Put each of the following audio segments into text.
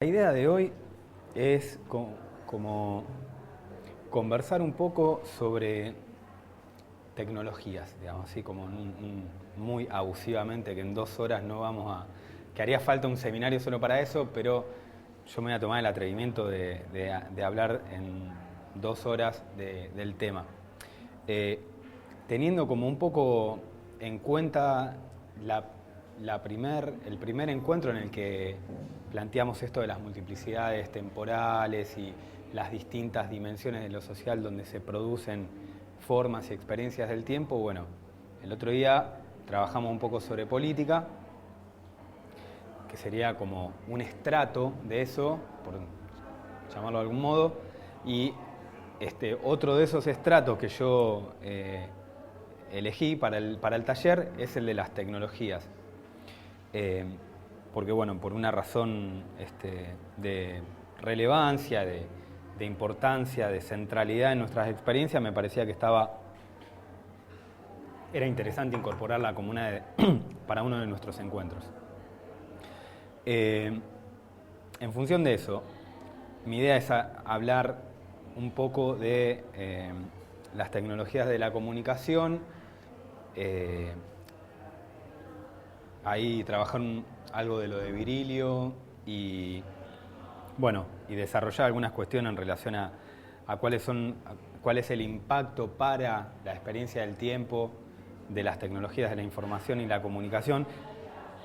La idea de hoy es como conversar un poco sobre tecnologías, digamos, así como muy abusivamente, que en 2 horas no vamos a... que haría falta un seminario solo para eso, pero yo me voy a tomar el atrevimiento de hablar en 2 horas del tema. Eh, Teniendo como un poco en cuenta el primer encuentro en el que planteamos esto de las multiplicidades temporales y las distintas dimensiones de lo social donde se producen formas y experiencias del tiempo. Bueno, el otro día trabajamos un poco sobre política, que sería como un estrato de eso, por llamarlo de algún modo, y otro de esos estratos que yo elegí para el taller es el de las tecnologías. Porque bueno, por una razón de relevancia, de importancia, de centralidad en nuestras experiencias, me parecía que era interesante incorporarla como para uno de nuestros encuentros. En función de eso, mi idea es hablar un poco de las tecnologías de la comunicación, ahí trabajar algo de lo de Virilio y desarrollar algunas cuestiones en relación a cuál es el impacto para la experiencia del tiempo de las tecnologías de la información y la comunicación.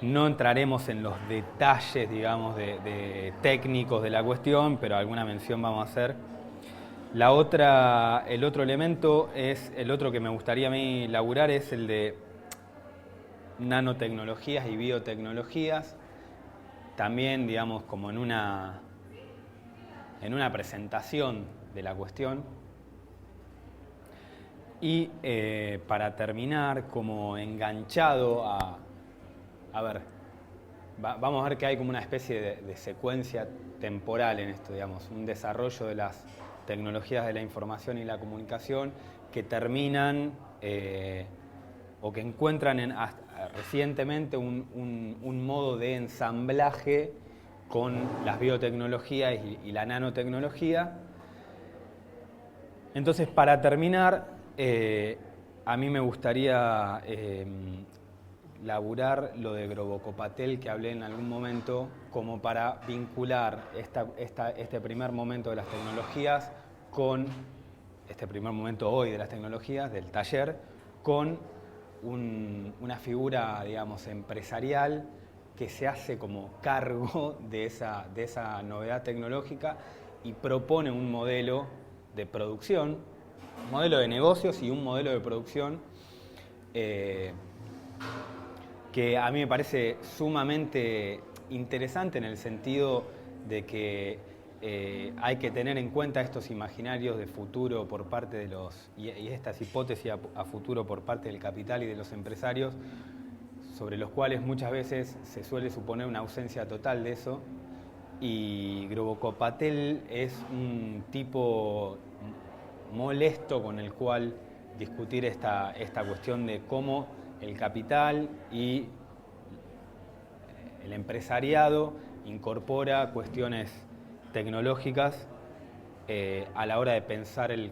No entraremos en los detalles, digamos, de técnicos de la cuestión, pero alguna mención vamos a hacer. El otro elemento el otro que me gustaría a mí laburar es el de nanotecnologías y biotecnologías, también, digamos, como en una presentación de la cuestión. Y para terminar, como enganchado vamos a ver que hay como una especie de secuencia temporal en esto, digamos, un desarrollo de las tecnologías de la información y la comunicación que terminan o que encuentran recientemente un modo de ensamblaje con las biotecnologías y la nanotecnología. Entonces, para terminar, a mí me gustaría laburar lo de Groboco-Patel que hablé en algún momento, como para vincular este primer momento de las tecnologías con este primer momento hoy de las tecnologías, del taller, con una figura, digamos, empresarial que se hace como cargo de esa novedad tecnológica y propone un modelo de producción, un modelo de negocios y un modelo de producción que a mí me parece sumamente interesante en el sentido de que hay que tener en cuenta estos imaginarios de futuro por parte de y estas hipótesis a futuro por parte del capital y de los empresarios, sobre los cuales muchas veces se suele suponer una ausencia total de eso. Y Groboco-Patel es un tipo molesto con el cual discutir esta cuestión de cómo el capital y el empresariado incorpora cuestiones tecnológicas a la hora de pensar el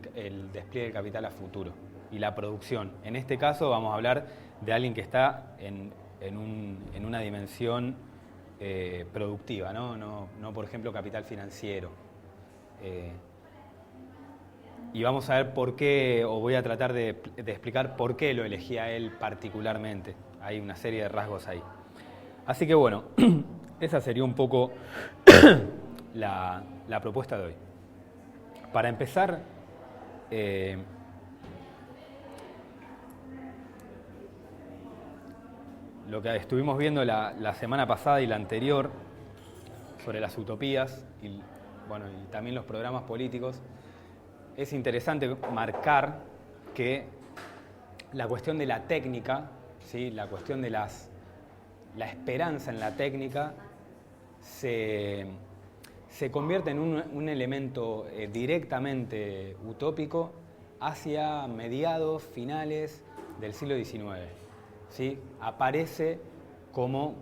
despliegue del capital a futuro y la producción. En este caso vamos a hablar de alguien que está en una dimensión productiva, no, por ejemplo, capital financiero. Y vamos a ver por qué, o voy a tratar de explicar por qué lo elegí a él particularmente. Hay una serie de rasgos ahí. Así que bueno, esa sería un poco la propuesta de hoy. Para empezar, lo que estuvimos viendo la semana pasada y la anterior sobre las utopías y también los programas políticos, es interesante marcar que la cuestión de la técnica, ¿sí? La cuestión de la esperanza en la técnica se convierte en un elemento directamente utópico hacia mediados, finales del siglo XIX. ¿Sí? Aparece como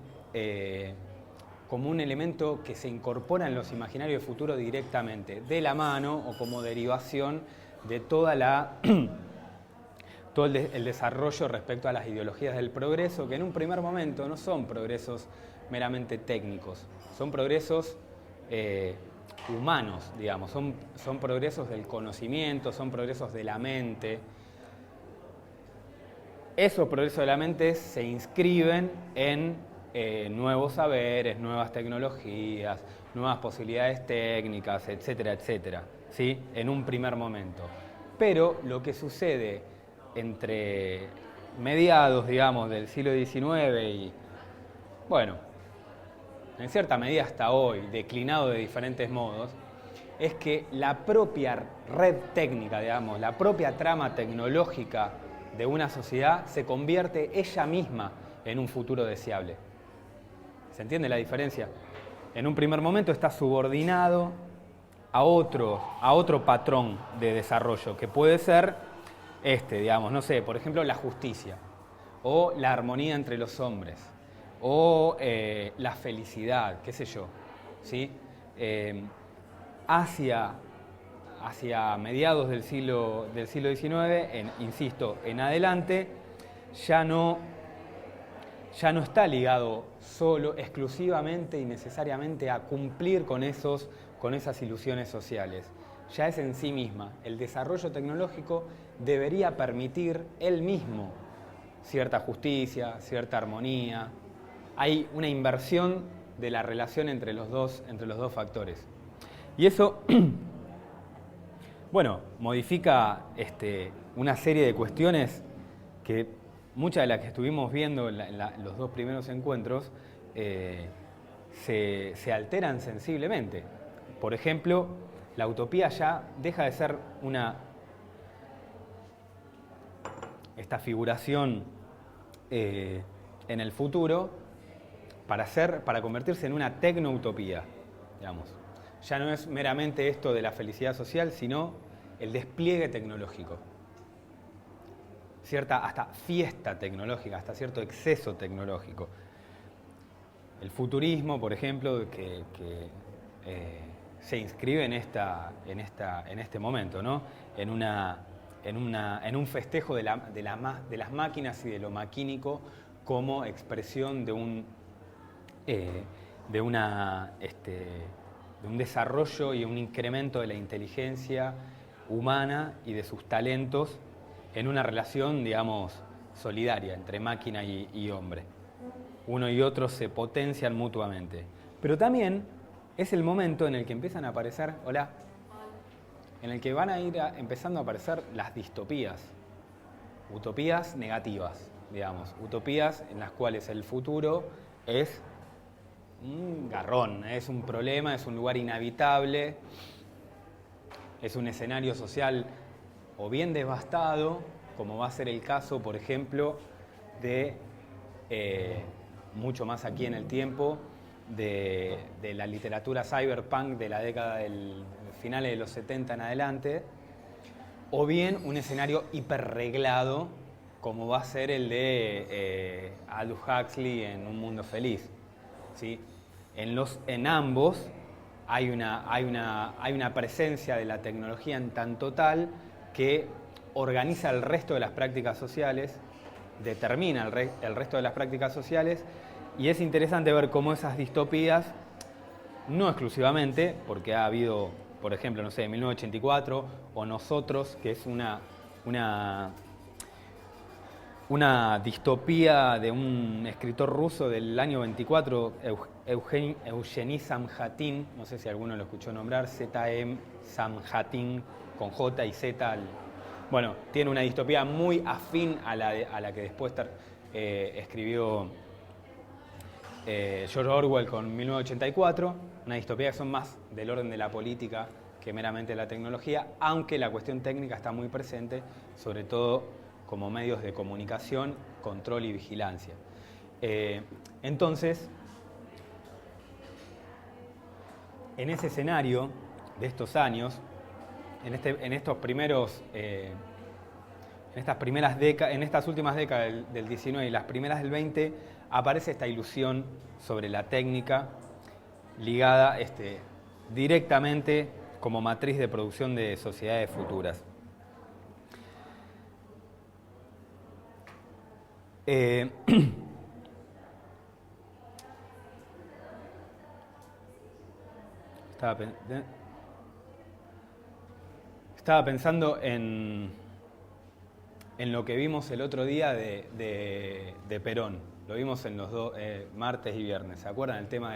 como un elemento que se incorpora en los imaginarios de futuro directamente, de la mano o como derivación de todo el desarrollo respecto a las ideologías del progreso, que en un primer momento no son progresos meramente técnicos, son progresos humanos, digamos, son progresos del conocimiento, son progresos de la mente. Esos progresos de la mente se inscriben en nuevos saberes, nuevas tecnologías, nuevas posibilidades técnicas, etcétera, etcétera, ¿sí? En un primer momento. Pero lo que sucede entre mediados, digamos, del siglo XIX y, bueno, en cierta medida hasta hoy, declinado de diferentes modos, es que la propia red técnica, digamos, la propia trama tecnológica de una sociedad se convierte ella misma en un futuro deseable. ¿Se entiende la diferencia? En un primer momento está subordinado a otro patrón de desarrollo, que puede ser digamos, no sé, por ejemplo, la justicia, o la armonía entre los hombres, o la felicidad, qué sé yo, ¿sí? Hacia mediados del siglo XIX, insisto, en adelante, ya no está ligado solo, exclusivamente y necesariamente a cumplir con esas ilusiones sociales. Ya es en sí misma. El desarrollo tecnológico debería permitir él mismo cierta justicia, cierta armonía. Hay una inversión de la relación entre los dos factores. Y eso, bueno, modifica una serie de cuestiones que muchas de las que estuvimos viendo en los dos primeros encuentros se alteran sensiblemente. Por ejemplo, la utopía ya deja de ser esta figuración en el futuro para convertirse en una tecnoutopía, digamos. Ya no es meramente esto de la felicidad social, sino el despliegue tecnológico. Cierta hasta fiesta tecnológica, hasta cierto exceso tecnológico. El futurismo, por ejemplo, que se inscribe en este momento, ¿no? En un festejo de las máquinas y de lo maquínico como expresión de un desarrollo y un incremento de la inteligencia humana y de sus talentos en una relación, digamos, solidaria entre máquina y hombre. Uno y otro se potencian mutuamente. Pero también es el momento en el que empiezan a aparecer, en el que van a ir empezando a aparecer las distopías, utopías negativas, digamos, utopías en las cuales el futuro es un garrón, es un problema, es un lugar inhabitable, es un escenario social o bien devastado, como va a ser el caso, por ejemplo, de mucho más aquí en el tiempo, de la literatura cyberpunk de la década del finales de los 70 en adelante, o bien un escenario hiperreglado, como va a ser el de Aldous Huxley en Un Mundo Feliz, ¿sí? En ambos hay una presencia de la tecnología en tanto tal que organiza el resto de las prácticas sociales, determina el resto de las prácticas sociales, y es interesante ver cómo esas distopías, no exclusivamente, porque ha habido, por ejemplo, no sé, 1984 o Nosotros, que es una distopía de un escritor ruso del año 24, Evgeny Zamjatin, no sé si alguno lo escuchó nombrar, Z.M. Zamjatin, con J y Z. Bueno, tiene una distopía muy afín a la que después escribió George Orwell con 1984, una distopía que son más del orden de la política que meramente de la tecnología, aunque la cuestión técnica está muy presente, sobre todo como medios de comunicación, control y vigilancia. Entonces, en ese escenario de estos años, en estas últimas décadas del 19 y las primeras del 20, aparece esta ilusión sobre la técnica ligada directamente como matriz de producción de sociedades futuras. Estaba pensando en lo que vimos el otro día de Perón. Lo vimos en los dos martes y viernes. ¿Se acuerdan? El tema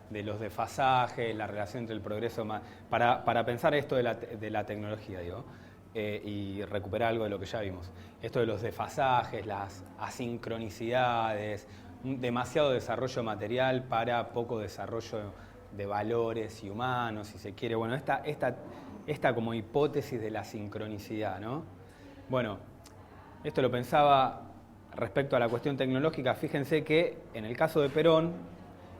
de los desfasajes, la relación entre el progreso, para pensar esto de la tecnología, digo, y recuperar algo de lo que ya vimos. Esto de los desfasajes, las asincronicidades, demasiado desarrollo material para poco desarrollo de valores y humanos, si se quiere. Bueno, esta como hipótesis de la sincronicidad, ¿no? Bueno, esto lo pensaba respecto a la cuestión tecnológica. Fíjense que en el caso de Perón,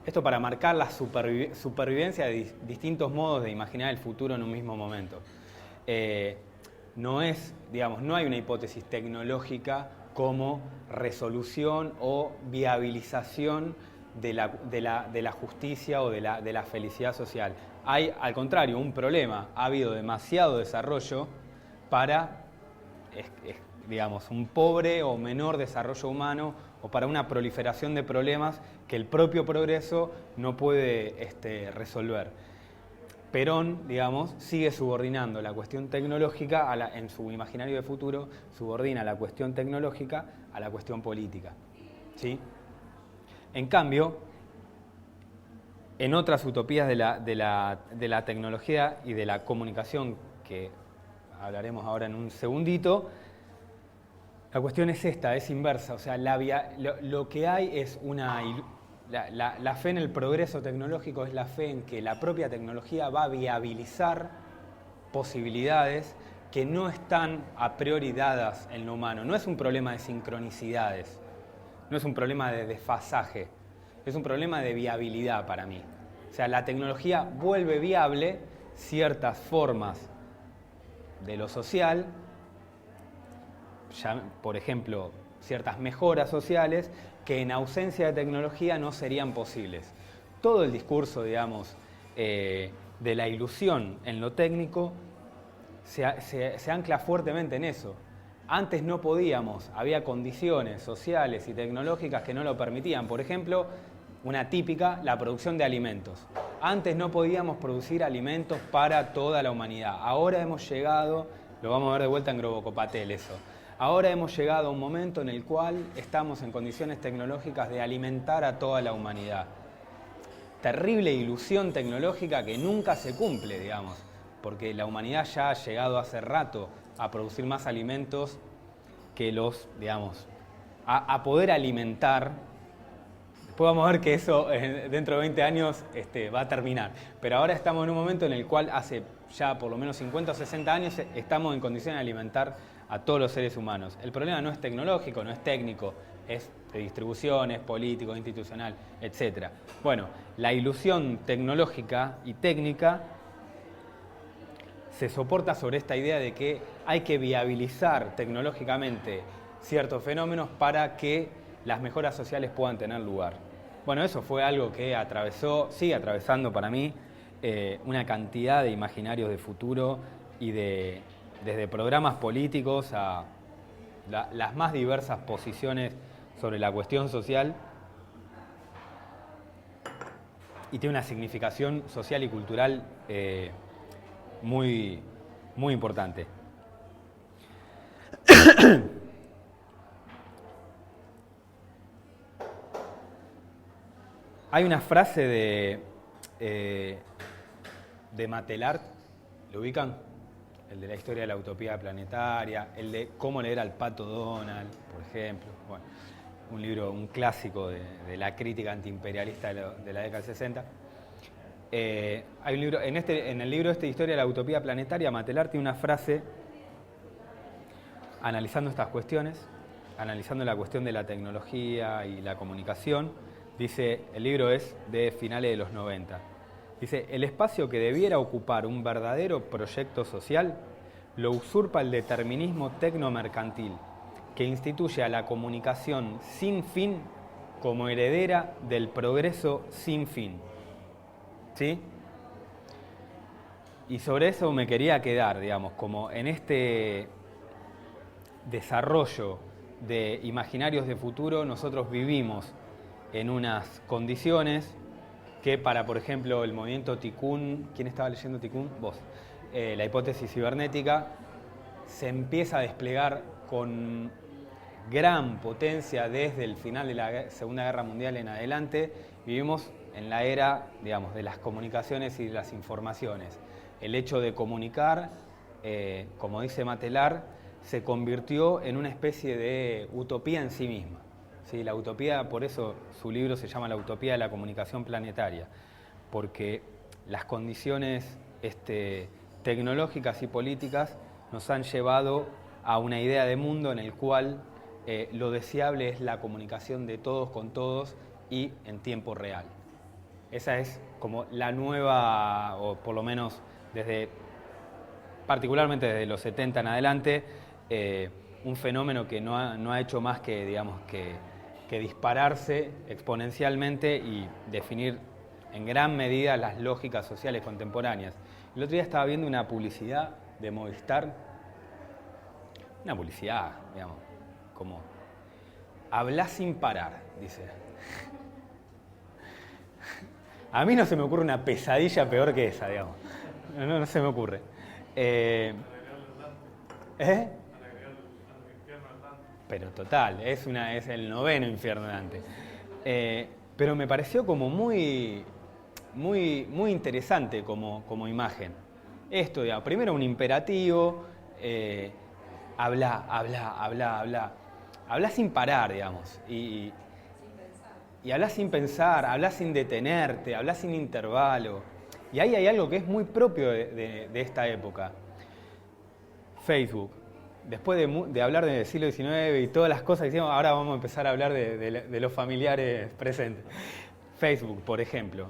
esto para marcar la supervivencia de distintos modos de imaginar el futuro en un mismo momento. No hay una hipótesis tecnológica como resolución o viabilización de la justicia o de la felicidad social. Hay, al contrario, un problema. Ha habido demasiado desarrollo para, un pobre o menor desarrollo humano o para una proliferación de problemas que el propio progreso no puede resolver. Perón, sigue subordinando la cuestión tecnológica en su imaginario de futuro, subordina la cuestión tecnológica a la cuestión política, ¿sí? En cambio, en otras utopías de la tecnología y de la comunicación, que hablaremos ahora en un segundito, la cuestión es es inversa. O sea, lo que hay es la fe en el progreso tecnológico, es la fe en que la propia tecnología va a viabilizar posibilidades que no están a priori dadas en lo humano. No es un problema de sincronicidades, no es un problema de desfasaje, es un problema de viabilidad para mí. O sea, la tecnología vuelve viable ciertas formas de lo social, por ejemplo, ciertas mejoras sociales que en ausencia de tecnología no serían posibles. Todo el discurso, de la ilusión en lo técnico se ancla fuertemente en eso. Antes no podíamos, había condiciones sociales y tecnológicas que no lo permitían. Por ejemplo, una típica, la producción de alimentos. Antes no podíamos producir alimentos para toda la humanidad. Ahora hemos llegado, lo vamos a ver de vuelta en Grobocopatel eso. Ahora hemos llegado a un momento en el cual estamos en condiciones tecnológicas de alimentar a toda la humanidad. Terrible ilusión tecnológica que nunca se cumple, porque la humanidad ya ha llegado hace rato a producir más alimentos que a poder alimentar. Después vamos a ver que eso dentro de 20 años va a terminar. Pero ahora estamos en un momento en el cual hace ya por lo menos 50 o 60 años estamos en condiciones de alimentar a todos los seres humanos. El problema no es tecnológico, no es técnico, es de distribución, es político, institucional, etc. Bueno, la ilusión tecnológica y técnica se soporta sobre esta idea de que hay que viabilizar tecnológicamente ciertos fenómenos para que las mejoras sociales puedan tener lugar. Bueno, eso fue algo que sigue atravesando para mí una cantidad de imaginarios de futuro y desde programas políticos a las más diversas posiciones sobre la cuestión social, y tiene una significación social y cultural muy, muy importante. Hay una frase de Matelart, ¿lo ubican? El de la historia de la utopía planetaria, el de cómo leer al Pato Donald, por ejemplo. Bueno, un libro, un clásico de la crítica antiimperialista de la década del 60. Hay un libro, en el libro Historia de la utopía planetaria, Matelart tiene una frase analizando estas cuestiones, analizando la cuestión de la tecnología y la comunicación. Dice, el libro es de finales de los 90. Dice, el espacio que debiera ocupar un verdadero proyecto social lo usurpa el determinismo tecnomercantil, que instituye a la comunicación sin fin como heredera del progreso sin fin. ¿sí? Y sobre eso me quería quedar, digamos, como en este desarrollo de imaginarios de futuro, nosotros vivimos en unas condiciones que para, por ejemplo, el movimiento Tikkun, ¿quién estaba leyendo Tikkun? Vos. La hipótesis cibernética se empieza a desplegar con gran potencia desde el final de la Segunda Guerra Mundial en adelante. Vivimos en la era, digamos, de las comunicaciones y de las informaciones. El hecho de comunicar, como dice Matelar, se convirtió en una especie de utopía en sí misma. ¿Sí? La utopía, por eso su libro se llama La utopía de la comunicación planetaria, porque las condiciones tecnológicas y políticas nos han llevado a una idea de mundo en el cual lo deseable es la comunicación de todos con todos y en tiempo real. Esa es como la nueva, o por lo menos particularmente desde los 70 en adelante, un fenómeno que no ha hecho más que, digamos, que dispararse exponencialmente y definir en gran medida las lógicas sociales contemporáneas. El otro día estaba viendo una publicidad de Movistar, una publicidad, digamos, como habla sin parar, dice. A mí no se me ocurre una pesadilla peor que esa, digamos. No se me ocurre. Pero total, es el 9º infierno de Dante. Pero me pareció como muy interesante como imagen. Esto, digamos, primero un imperativo, habla. Habla sin parar, digamos. Y habla sin pensar, habla sin detenerte, habla sin intervalo. Y ahí hay algo que es muy propio de esta época. Facebook. Después de hablar del siglo XIX y todas las cosas que hicimos, ahora vamos a empezar a hablar de los familiares presentes. Facebook, por ejemplo.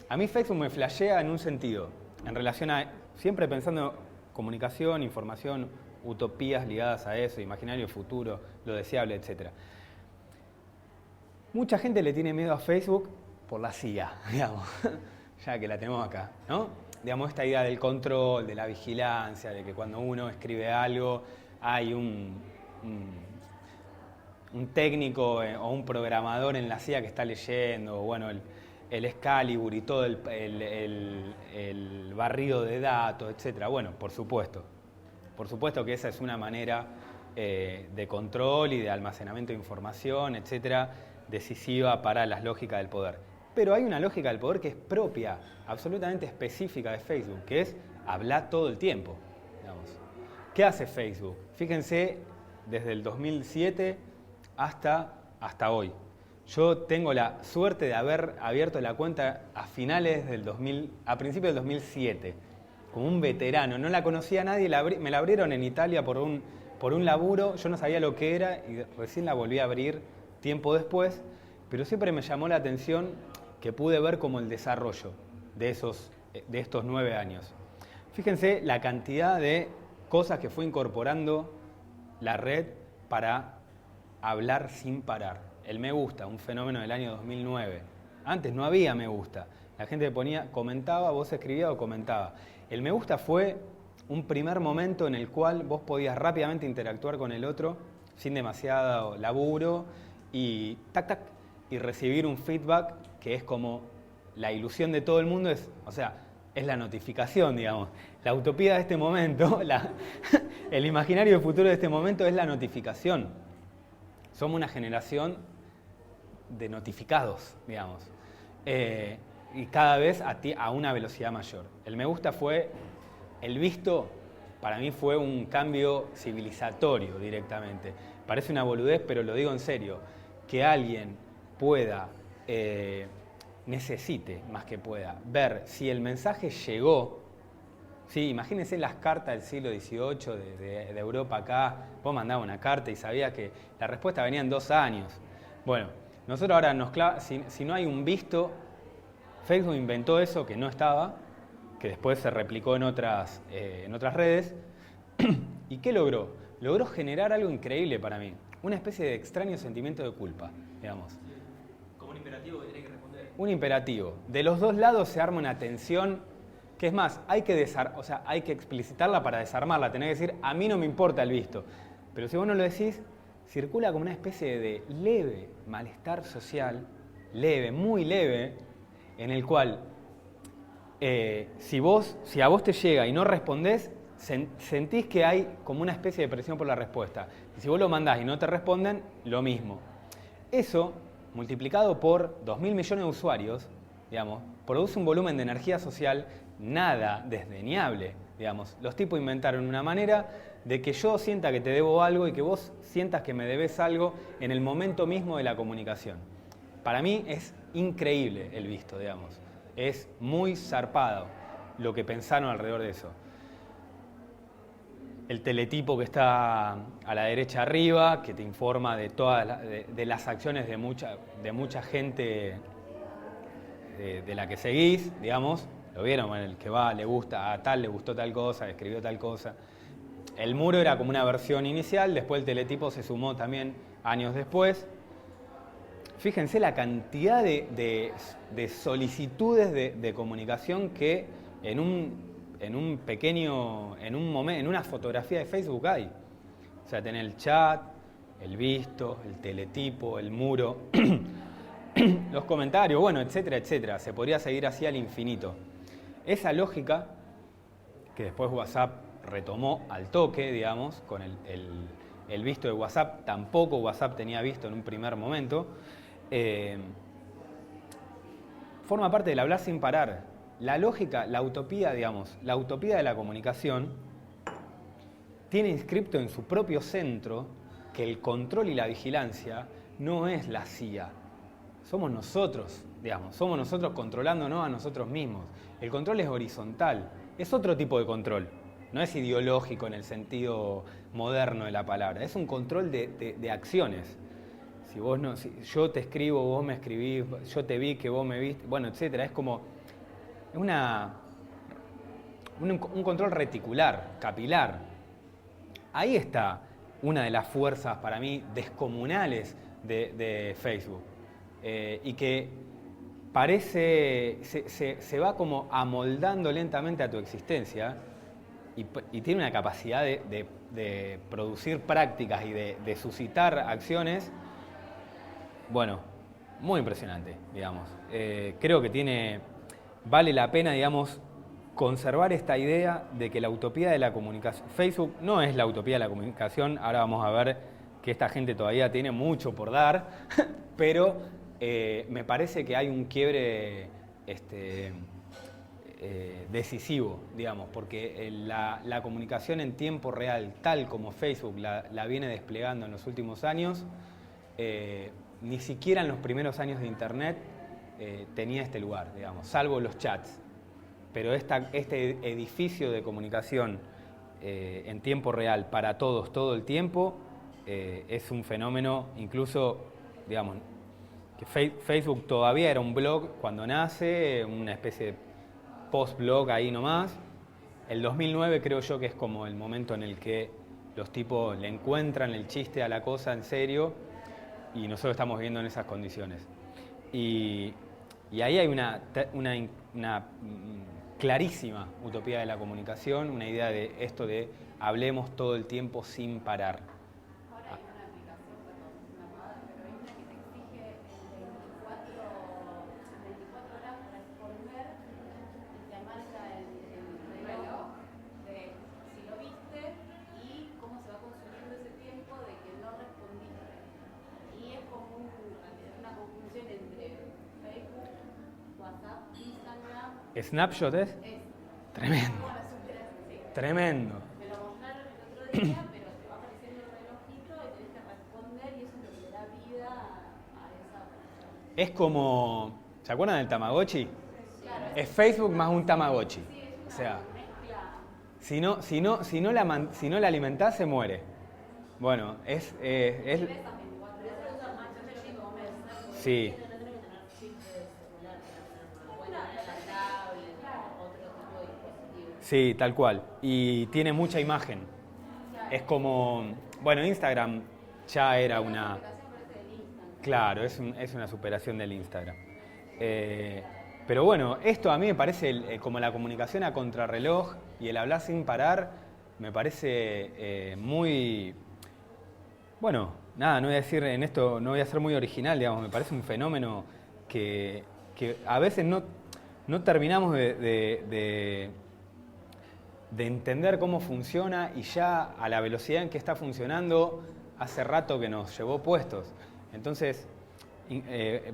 A mí Facebook me flashea en un sentido, en relación a, siempre pensando comunicación, información, utopías ligadas a eso, imaginario futuro, lo deseable, etc. Mucha gente le tiene miedo a Facebook por la CIA, digamos, ya que la tenemos acá, ¿no? Digamos, esta idea del control, de la vigilancia, de que cuando uno escribe algo hay un técnico o un programador en la CIA que está leyendo, bueno, el Excalibur y todo el barrido de datos, etc. Bueno, por supuesto que esa es una manera de control y de almacenamiento de información, etc., decisiva para las lógicas del poder. Pero hay una lógica del poder que es propia, absolutamente específica de Facebook, que es hablar todo el tiempo. Digamos. ¿Qué hace Facebook? Fíjense, desde el 2007 hasta hoy. Yo tengo la suerte de haber abierto la cuenta a principios del 2007, como un veterano. No la conocía nadie, me la abrieron en Italia por un laburo, yo no sabía lo que era y recién la volví a abrir tiempo después, pero siempre me llamó la atención que pude ver como el desarrollo de estos 9 años. Fíjense la cantidad de cosas que fue incorporando la red para hablar sin parar. El me gusta, un fenómeno del año 2009. Antes no había me gusta. La gente comentaba, vos escribías o comentaba. El me gusta fue un primer momento en el cual vos podías rápidamente interactuar con el otro sin demasiado laburo y y recibir un feedback que es como la ilusión de todo el mundo, es la notificación, digamos. La utopía de este momento, el imaginario del futuro de este momento es la notificación. Somos una generación de notificados, digamos. Y cada vez a una velocidad mayor. El me gusta el visto, para mí fue un cambio civilizatorio directamente. Parece una boludez, pero lo digo en serio. Que alguien necesite, más que pueda, ver si el mensaje llegó. Sí, imagínense las cartas del siglo XVIII de Europa acá. Vos mandabas una carta y sabías que la respuesta venía en 2 años. Bueno, nosotros ahora si no hay un visto, Facebook inventó eso que no estaba, que después se replicó en otras redes. ¿Y qué logró? Logró generar algo increíble para mí. Una especie de extraño sentimiento de culpa, digamos. Como un imperativo que tiene que responder. un imperativo. De los dos lados se arma una tensión que es más, hay que explicitarla para desarmarla. Tenés que decir, a mí no me importa el visto. Pero si vos no lo decís, circula como una especie de leve malestar social, leve, muy leve, en el cual si a vos te llega y no respondés, sentís que hay como una especie de presión por la respuesta. Y si vos lo mandás y no te responden, lo mismo. Eso, multiplicado por 2.000 millones de usuarios, digamos, produce un volumen de energía social nada desdeñable, digamos. Los tipos inventaron una manera de que yo sienta que te debo algo y que vos sientas que me debes algo en el momento mismo de la comunicación. Para mí es increíble el visto, digamos. Es muy zarpado lo que pensaron alrededor de eso. El teletipo que está a la derecha arriba, que te informa de todas de las acciones de mucha gente de la que seguís, digamos. ¿Lo vieron? Bueno, el que va, le gusta a tal, le gustó tal cosa, escribió tal cosa. El muro era como una versión inicial, después el teletipo se sumó también años después. Fíjense la cantidad de solicitudes de comunicación que en una fotografía de Facebook hay. O sea, tenés el chat, el visto, el teletipo, el muro, los comentarios, bueno, etcétera, etcétera. Se podría seguir así al infinito. Esa lógica, que después WhatsApp retomó al toque, digamos, con el visto de WhatsApp, tampoco WhatsApp tenía visto en un primer momento, forma parte del hablar sin parar. La lógica, la utopía, digamos, la utopía de la comunicación tiene inscripto en su propio centro que el control y la vigilancia no es la CIA. Somos nosotros, digamos, somos nosotros controlándonos a nosotros mismos. El control es horizontal, es otro tipo de control. No es ideológico en el sentido moderno de la palabra, es un control de acciones. Si yo te escribo, vos me escribís, yo te vi, que vos me viste, bueno, etcétera. Es como un control reticular, capilar. Ahí está una de las fuerzas para mí descomunales de Facebook. Y que se va como amoldando lentamente a tu existencia y tiene una capacidad de producir prácticas y de suscitar acciones, bueno, muy impresionante, digamos. Creo que vale la pena, digamos, conservar esta idea de que la utopía de la comunicación, Facebook no es la utopía de la comunicación, ahora vamos a ver que esta gente todavía tiene mucho por dar, pero me parece que hay un quiebre decisivo, digamos, porque la comunicación en tiempo real, tal como Facebook la viene desplegando en los últimos años, ni siquiera en los primeros años de Internet tenía este lugar, digamos, salvo los chats. Pero este edificio de comunicación en tiempo real para todos, todo el tiempo, es un fenómeno, incluso, digamos, que Facebook todavía era un blog cuando nace, una especie de post-blog ahí nomás. El 2009 creo yo que es como el momento en el que los tipos le encuentran el chiste a la cosa en serio y nosotros estamos viviendo en esas condiciones. Y ahí hay una clarísima utopía de la comunicación, una idea de esto de hablemos todo el tiempo sin parar. Ahora hay una aplicación, perdón, una moda, pero hay una que te exige 24 horas para responder y te marca el reloj de si lo viste y cómo se va consumiendo ese tiempo de que no respondiste. Y es como una conclusión entre Facebook, WhatsApp, Instagram. ¿Snapshot es? Tremendo. Sí. Tremendo. Me lo mostraron el otro día, pero te va apareciendo el relojito y tenés que responder y eso es lo que le da vida a esa operación. Es como, ¿se acuerdan del Tamagotchi? Claro, Es Facebook más un Tamagotchi. sí, es O sea, mezcla. si no la alimentás, se muere. Bueno, es sí. Sí, tal cual. Y tiene mucha imagen. Es como, bueno, Instagram ya era una... La aplicación parece del Instagram. Claro, es una superación del Instagram. Pero bueno, esto a mí me parece como la comunicación a contrarreloj y el hablar sin parar, me parece muy... Bueno, nada, no voy a decir en esto, no voy a ser muy original, digamos, me parece un fenómeno que a veces no terminamos de entender cómo funciona y ya a la velocidad en que está funcionando hace rato que nos llevó puestos. Entonces,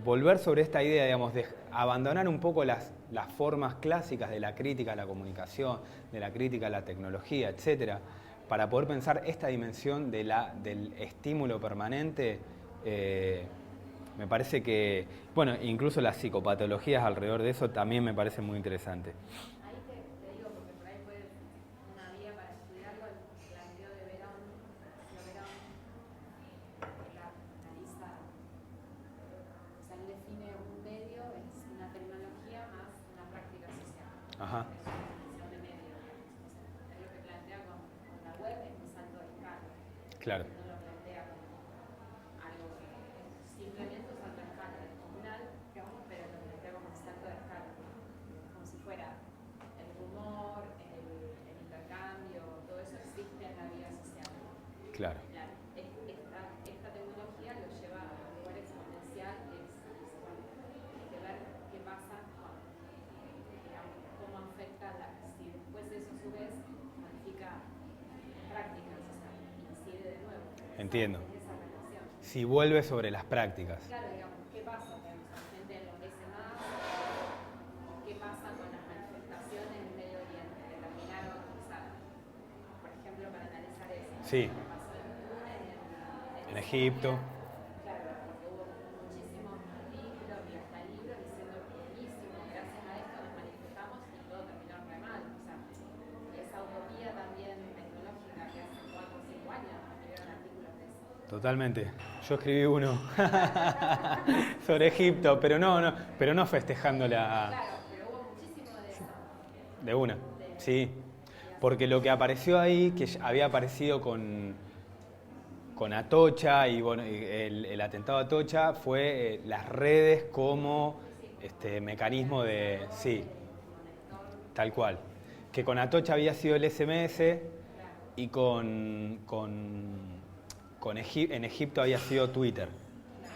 volver sobre esta idea, digamos, de abandonar un poco las formas clásicas de la crítica a la comunicación, de la crítica a la tecnología, etcétera, para poder pensar esta dimensión del estímulo permanente, me parece que, bueno, incluso las psicopatologías alrededor de eso también me parece muy interesante. Ahí te digo, porque por ahí puede una vía para estudiarlo, el planteo de Verón, analiza, o sea, él define un medio, es una tecnología más una práctica social. Ajá. Es una definición de medio, digamos. O sea, él lo que plantea con la web es un salto de escala. Claro. No lo plantea como algo que es simplemente un salto de escala, es comunal, digamos, pero lo plantea como un salto de escala, como si fuera el rumor, el intercambio, todo eso existe en la vida social. Claro. Esta tecnología lo lleva a un lugar exponencial, bueno, hay que ver qué pasa con, digamos, cómo afecta si después eso a su vez modifica prácticas, o sea, incide de nuevo. Entiendo. En esa relación. Si vuelve sobre las prácticas. Claro, digamos, ¿qué pasa? Digamos, la gente enloquece más, ¿qué pasa con las manifestaciones en Medio Oriente que terminaron, o sea, por ejemplo, para analizar eso? Sí. ¿Qué pasó en Túnez, En Egipto. Claro, porque hubo muchísimos artículos y hasta libros diciendo que buenísimo, gracias a esto nos manifestamos y todo terminó re mal. O sea, esa utopía también tecnológica que hace 4 o 5 años escribieron artículos de eso. Totalmente. Yo escribí uno sobre Egipto, pero no festejando la... Claro, pero hubo muchísimo de eso. De una, sí. Porque lo que apareció ahí, que había aparecido con Atocha y bueno, el atentado a Atocha, fue las redes como mecanismo de... Sí, tal cual. Que con Atocha había sido el SMS y en Egipto había sido Twitter.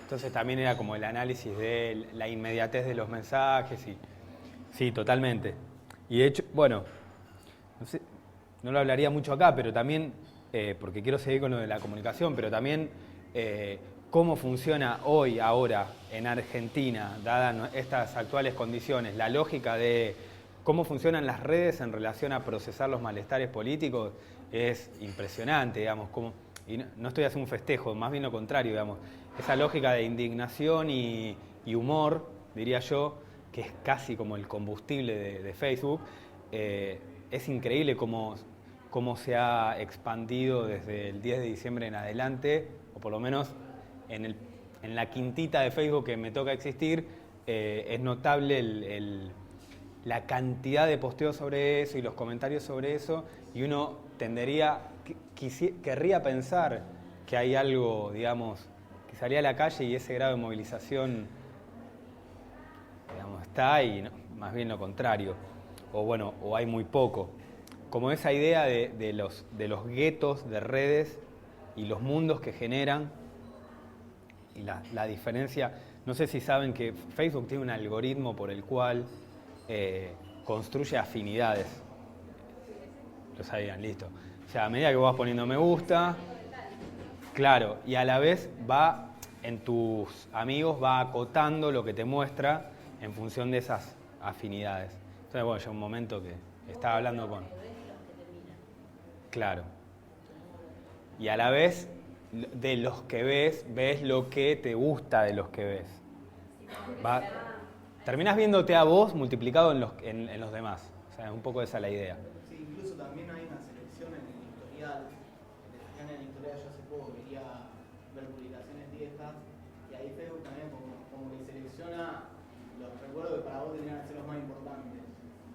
Entonces también era como el análisis de la inmediatez de los mensajes y... Sí, totalmente. Y de hecho, bueno, no sé, no lo hablaría mucho acá, pero también, porque quiero seguir con lo de la comunicación, pero también cómo funciona hoy, ahora, en Argentina, dadas estas actuales condiciones, la lógica de cómo funcionan las redes en relación a procesar los malestares políticos es impresionante, digamos, y no estoy haciendo un festejo, más bien lo contrario, digamos, esa lógica de indignación y humor, diría yo, que es casi como el combustible de Facebook, es increíble cómo se ha expandido desde el 10 de diciembre en adelante, o por lo menos en la quintita de Facebook que me toca existir, es notable la cantidad de posteos sobre eso y los comentarios sobre eso, y uno querría pensar que hay algo, digamos, que salía a la calle y ese grado de movilización, digamos, está y no, más bien lo contrario, o hay muy poco. Como esa idea de los guetos de redes y los mundos que generan y la diferencia. No sé si saben que Facebook tiene un algoritmo por el cual construye afinidades. Lo sabían, listo. O sea, a medida que vos vas poniendo me gusta, claro, y a la vez en tus amigos va acotando lo que te muestra en función de esas afinidades. Entonces, bueno, llega un momento que estaba hablando con... Claro. Y a la vez, de los que ves lo que te gusta de los que ves. Terminás viéndote a vos multiplicado en los demás. O sea, es un poco esa la idea. Sí, incluso también hay una selección en el historial. En el historial yo hace poco quería ver publicaciones viejas y ahí Facebook también como que selecciona los recuerdos que para vos tendrían que ser los más importantes.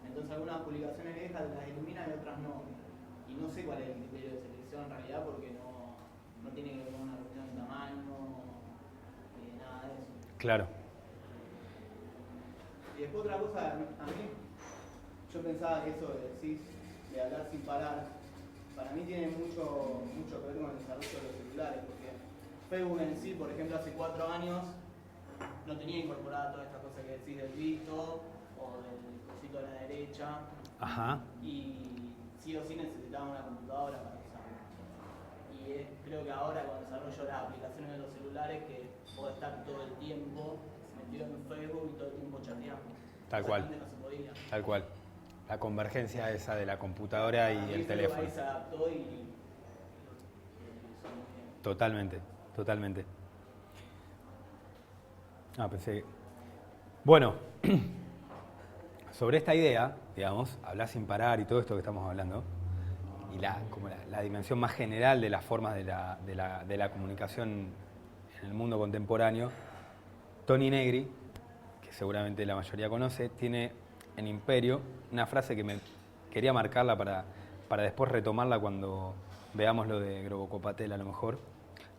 Entonces algunas publicaciones viejas las elimina y otras no. Y no sé cuál es el criterio de selección en realidad porque no tiene que ver con una cuestión de tamaño, nada de eso. Claro. después otra cosa, a mí, yo pensaba que eso de decís, de hablar sin parar, para mí tiene mucho que ver con el desarrollo de los celulares, porque Facebook en sí, por ejemplo, hace 4 años no tenía incorporada toda esta cosa que decís del visto o del cosito a la derecha. Ajá. Y sí o sí necesitaba una computadora para usarlo. Y creo que ahora con el desarrollo de las aplicaciones de los celulares que puedo estar todo el tiempo metido en Facebook y todo el tiempo chateando. Tal cual. Antes no se podía. Tal cual. La convergencia esa de la computadora y el teléfono. Ahí se adaptó y hizo muy bien. Totalmente, totalmente. Pensé. Bueno, sobre esta idea, digamos, hablar sin parar y todo esto que estamos hablando, y la dimensión más general de las formas de la comunicación en el mundo contemporáneo, Tony Negri, que seguramente la mayoría conoce, tiene en Imperio una frase que me quería marcarla para después retomarla cuando veamos lo de Grobocopatel a lo mejor.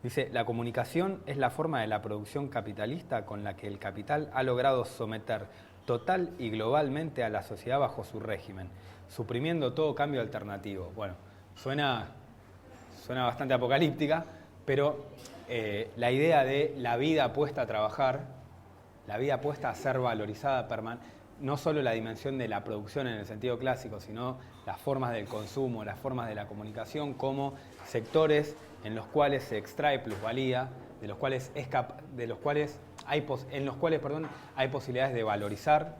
Dice, la comunicación es la forma de la producción capitalista con la que el capital ha logrado someter total y globalmente a la sociedad bajo su régimen, suprimiendo todo cambio alternativo. Bueno, suena bastante apocalíptica, pero la idea de la vida puesta a trabajar, la vida puesta a ser valorizada no solo la dimensión de la producción en el sentido clásico, sino las formas del consumo, las formas de la comunicación como sectores en los cuales se extrae plusvalía, en los cuales hay posibilidades de valorizar.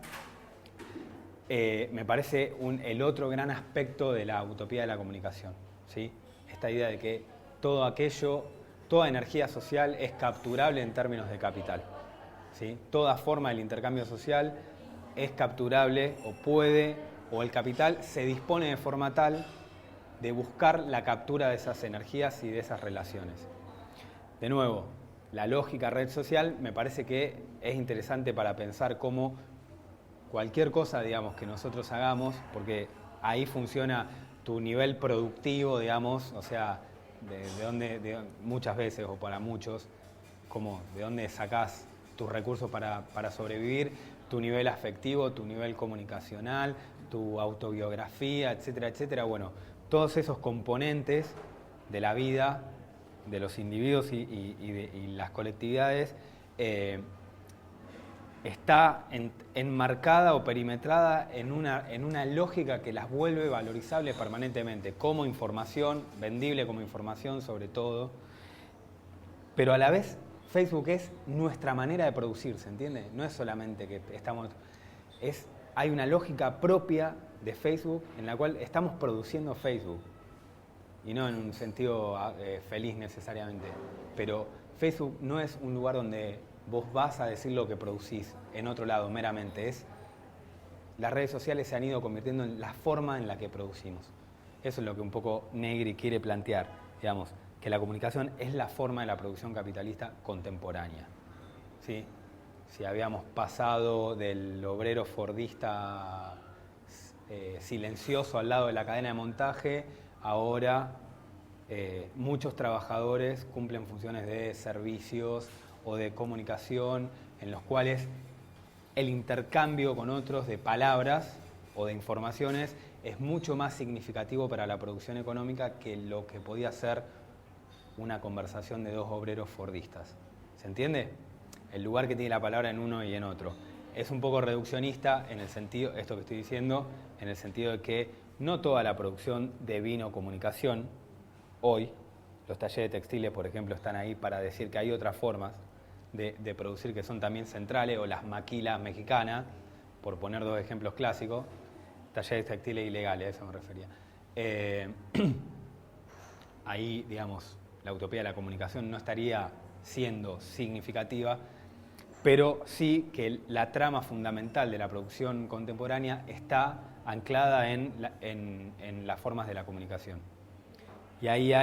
Me parece el otro gran aspecto de la utopía de la comunicación, ¿sí? Esta idea de que toda energía social es capturable en términos de capital, ¿sí? Toda forma del intercambio social es capturable o el capital se dispone de forma tal de buscar la captura de esas energías y de esas relaciones. De nuevo, la lógica red social me parece que es interesante para pensar cómo cualquier cosa, digamos, que nosotros hagamos, porque ahí funciona tu nivel productivo, digamos, o sea, muchas veces o para muchos, de dónde sacás tus recursos para sobrevivir, tu nivel afectivo, tu nivel comunicacional, tu autobiografía, etcétera, etcétera. Bueno, todos esos componentes de la vida de los individuos y las colectividades está enmarcada o perimetrada en una lógica que las vuelve valorizables permanentemente como información, vendible como información sobre todo, pero a la vez Facebook es nuestra manera de producir, ¿se entiende? No es solamente que hay una lógica propia de Facebook en la cual estamos produciendo Facebook, y no en un sentido feliz necesariamente, pero Facebook no es un lugar donde vos vas a decir lo que producís en otro lado meramente, las redes sociales se han ido convirtiendo en la forma en la que producimos. Eso es lo que un poco Negri quiere plantear, digamos, que la comunicación es la forma de la producción capitalista contemporánea, ¿sí? Si habíamos pasado del obrero fordista silencioso al lado de la cadena de montaje, ahora muchos trabajadores cumplen funciones de servicios o de comunicación en los cuales el intercambio con otros de palabras o de informaciones es mucho más significativo para la producción económica que lo que podía ser una conversación de dos obreros fordistas. ¿Se entiende? El lugar que tiene la palabra en uno y en otro. Es un poco reduccionista en el sentido, esto que estoy diciendo, en el sentido de que no toda la producción de vino comunicación, hoy, los talleres textiles, por ejemplo, están ahí para decir que hay otras formas de producir que son también centrales, o las maquilas mexicanas, por poner dos ejemplos clásicos, talleres textiles ilegales, a eso me refería. Ahí, digamos, la utopía de la comunicación no estaría siendo significativa, pero sí que la trama fundamental de la producción contemporánea está anclada en las formas de la comunicación. Y ahí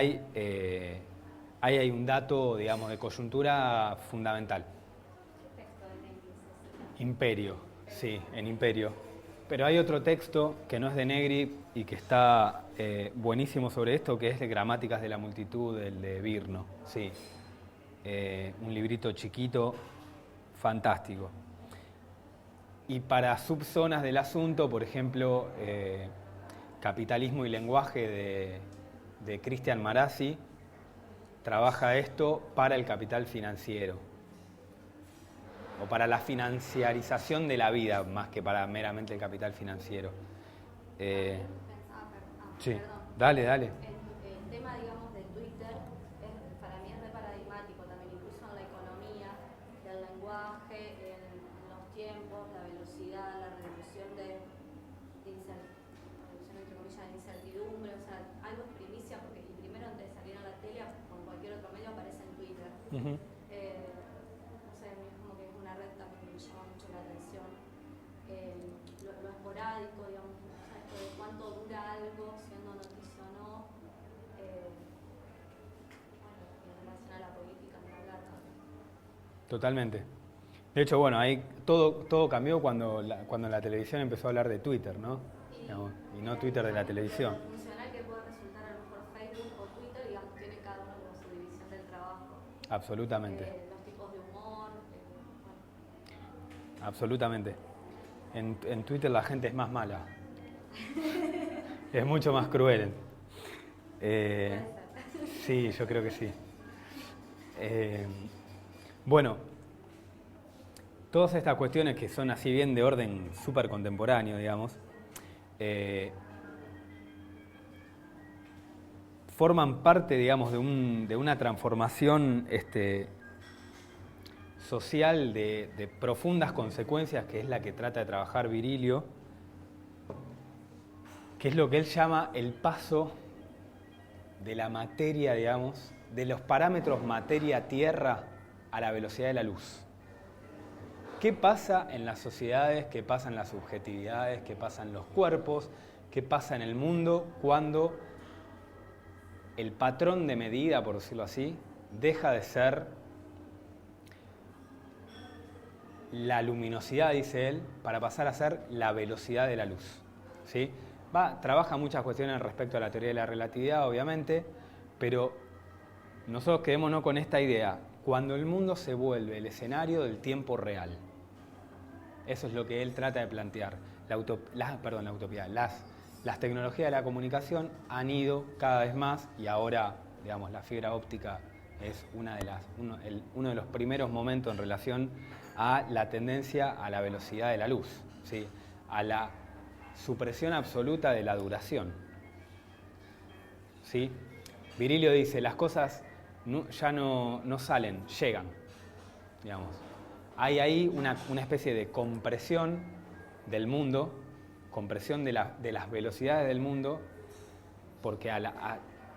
hay un dato, digamos, de coyuntura fundamental. ¿Qué texto de Negri es ese? Imperio, sí, en Imperio. Pero hay otro texto que no es de Negri y que está buenísimo sobre esto, que es de Gramáticas de la Multitud, el de Virno, sí. Un librito chiquito, fantástico. Y para subzonas del asunto, por ejemplo, Capitalismo y lenguaje de Cristian Marazzi, trabaja esto para el capital financiero, o para la financiarización de la vida, más que para meramente el capital financiero. Sí, dale. El tema, digamos, de Twitter, para mí es re paradigmático también, incluso en la economía, del lenguaje, en los tiempos, la velocidad, la reducción de incertidumbre, o sea, algo es primicia, porque primero antes de salir a la tele, con cualquier otro medio aparece en Twitter. Uh-huh. No sé, es como que es una red también que me llama mucho la atención. Lo esporádico, digamos, o sea, esto de cuánto dura algo, siendo noticia o no. Bueno, en relación a la política, ni hablar también. Totalmente. De hecho, bueno, ahí todo cambió cuando la televisión empezó a hablar de Twitter, ¿no? Y no Twitter de la televisión. Lo funcional que puede resultar a lo mejor Facebook o Twitter, digamos, tiene cada uno como su división del trabajo. Absolutamente. Los tipos de humor, bueno. Absolutamente. En Twitter la gente es más mala. Es mucho más cruel. Sí, yo creo que sí. Bueno, todas estas cuestiones que son así bien de orden súper contemporáneo, digamos, forman parte, digamos, de una transformación social de profundas consecuencias, que es la que trata de trabajar Virilio, que es lo que él llama el paso de la materia, digamos, de los parámetros materia-tierra a la velocidad de la luz. ¿Qué pasa en las sociedades? ¿Qué pasa en las subjetividades? ¿Qué pasa en los cuerpos? ¿Qué pasa en el mundo cuando el patrón de medida, por decirlo así, deja de ser la luminosidad, dice él, para pasar a ser la velocidad de la luz? ¿Sí? Trabaja muchas cuestiones respecto a la teoría de la relatividad, obviamente, pero nosotros quedémonos con esta idea: cuando el mundo se vuelve el escenario del tiempo real. Eso es lo que él trata de plantear. Las tecnologías de la comunicación han ido cada vez más, y ahora, digamos, la fibra óptica es uno de los primeros momentos en relación a la tendencia a la velocidad de la luz, ¿sí? A la supresión absoluta de la duración, ¿sí? Virilio dice: las cosas ya no salen, llegan, digamos. Hay ahí una especie de compresión del mundo, compresión de las velocidades del mundo, porque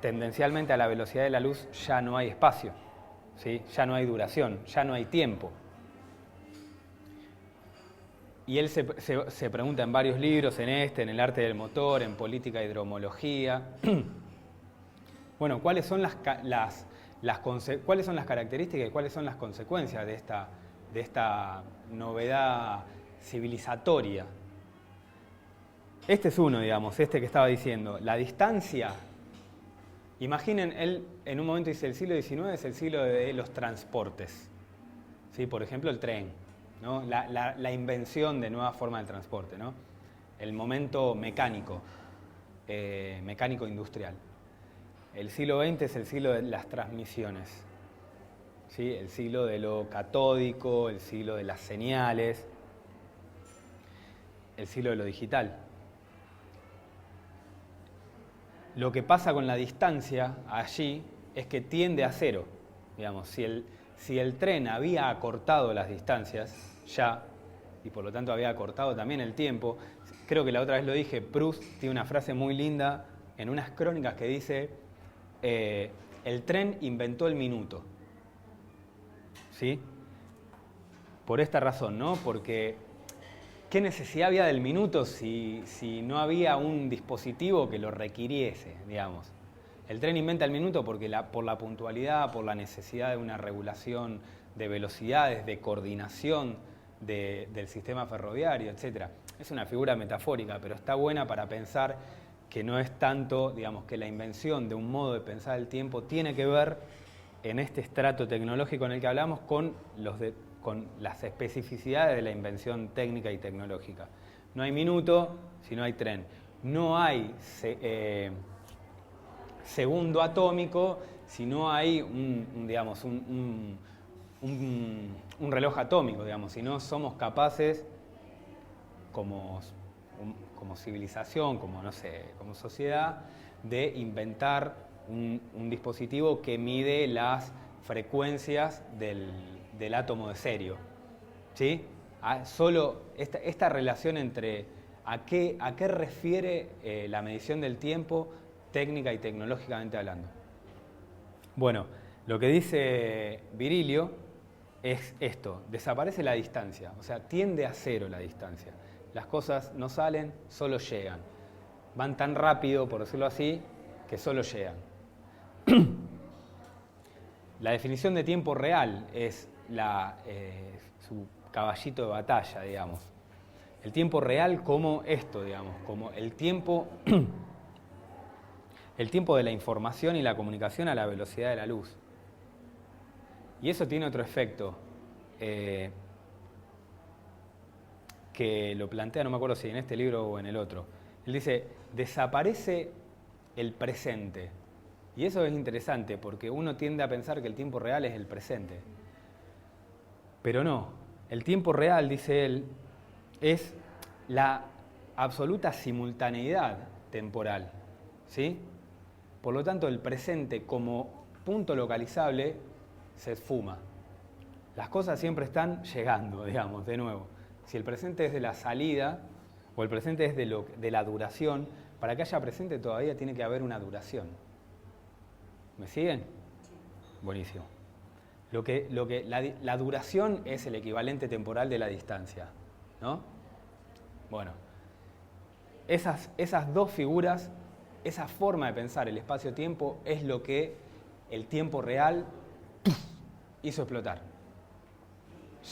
tendencialmente a la velocidad de la luz ya no hay espacio, ¿sí? Ya no hay duración, ya no hay tiempo. Y él se pregunta en varios libros, en en El arte del motor, en Política e hidromología, bueno, ¿cuáles son las características y cuáles son las consecuencias de esta novedad civilizatoria? Este es uno, digamos, este que estaba diciendo. La distancia. Imaginen, él en un momento dice: el siglo XIX es el siglo de los transportes. ¿Sí? Por ejemplo, el tren, ¿no? La invención de nuevas formas de transporte, ¿no? El momento mecánico industrial. El siglo XX es el siglo de las transmisiones, ¿sí? El siglo de lo catódico, el siglo de las señales, el siglo de lo digital. Lo que pasa con la distancia allí es que tiende a cero. Digamos, si el tren había acortado las distancias ya, y por lo tanto había acortado también el tiempo, creo que la otra vez lo dije, Proust tiene una frase muy linda en unas crónicas que dice: el tren inventó el minuto. ¿Sí? Por esta razón, ¿no? Porque ¿qué necesidad había del minuto si no había un dispositivo que lo requiriese, digamos? El tren inventa el minuto porque por la puntualidad, por la necesidad de una regulación de velocidades, de coordinación del sistema ferroviario, etc. Es una figura metafórica, pero está buena para pensar que no es tanto, digamos, que la invención de un modo de pensar el tiempo tiene que ver, en este estrato tecnológico en el que hablamos, con con las especificidades de la invención técnica y tecnológica. No hay minuto si no hay tren. No hay segundo atómico si no hay un reloj atómico, digamos, si no somos capaces como civilización, como sociedad, de inventar un dispositivo que mide las frecuencias del átomo de serio. ¿Sí? Solo esta relación entre a qué refiere la medición del tiempo técnica y tecnológicamente hablando. Bueno, lo que dice Virilio es esto: desaparece la distancia, o sea, tiende a cero la distancia. Las cosas no salen, solo llegan. Van tan rápido, por decirlo así, que solo llegan. La definición de tiempo real es su caballito de batalla, digamos. El tiempo real como esto, digamos, como el tiempo de la información y la comunicación a la velocidad de la luz. Y eso tiene otro efecto, que lo plantea, no me acuerdo si en este libro o en el otro. Él dice, desaparece el presente. Y eso es interesante, porque uno tiende a pensar que el tiempo real es el presente. Pero no, el tiempo real, dice él, es la absoluta simultaneidad temporal, ¿sí? Por lo tanto, el presente como punto localizable se esfuma. Las cosas siempre están llegando, digamos, de nuevo. Si el presente es de la salida o el presente es de la duración, para que haya presente todavía tiene que haber una duración. ¿Me siguen? Buenísimo. La duración es el equivalente temporal de la distancia, ¿no? Bueno, esas dos figuras, esa forma de pensar el espacio-tiempo es lo que el tiempo real hizo explotar.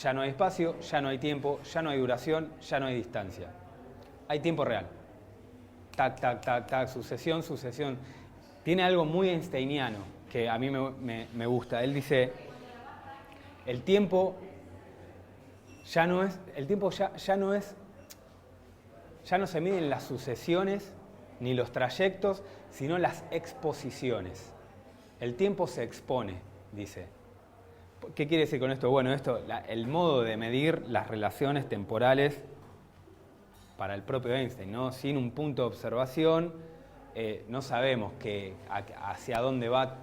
Ya no hay espacio, ya no hay tiempo, ya no hay duración, ya no hay distancia. Hay tiempo real. Tac, tac, tac, tac, sucesión, sucesión. Tiene algo muy einsteiniano que a mí me gusta. Él dice, el tiempo ya no se miden las sucesiones ni los trayectos, sino las exposiciones. El tiempo se expone, dice. ¿Qué quiere decir con esto? Bueno, el modo de medir las relaciones temporales para el propio Einstein, ¿no? Sin un punto de observación, no sabemos hacia dónde va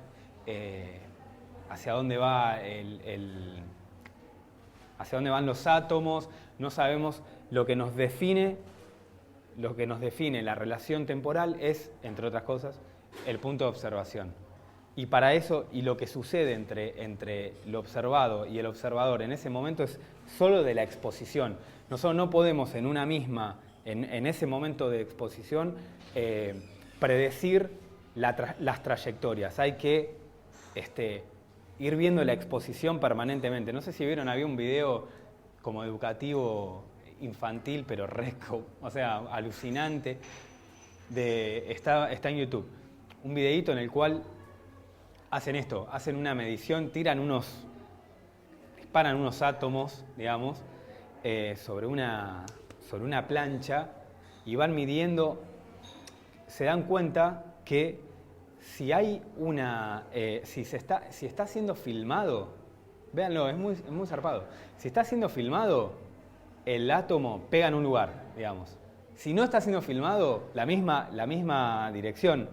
hacia dónde van los átomos, no sabemos lo que nos define la relación temporal es, entre otras cosas, el punto de observación. Y para eso, y lo que sucede entre lo observado y el observador en ese momento es solo de la exposición. Nosotros no podemos en ese momento de exposición, predecir las trayectorias. Hay que ir viendo la exposición permanentemente. No sé si vieron, había un video como educativo infantil, pero alucinante, está en YouTube. Un videíto en el cual hacen una medición, disparan unos átomos, digamos, sobre una plancha y van midiendo. Se dan cuenta que si está siendo filmado, véanlo, es muy zarpado. Si está siendo filmado, el átomo pega en un lugar, digamos. Si no está siendo filmado, la misma dirección,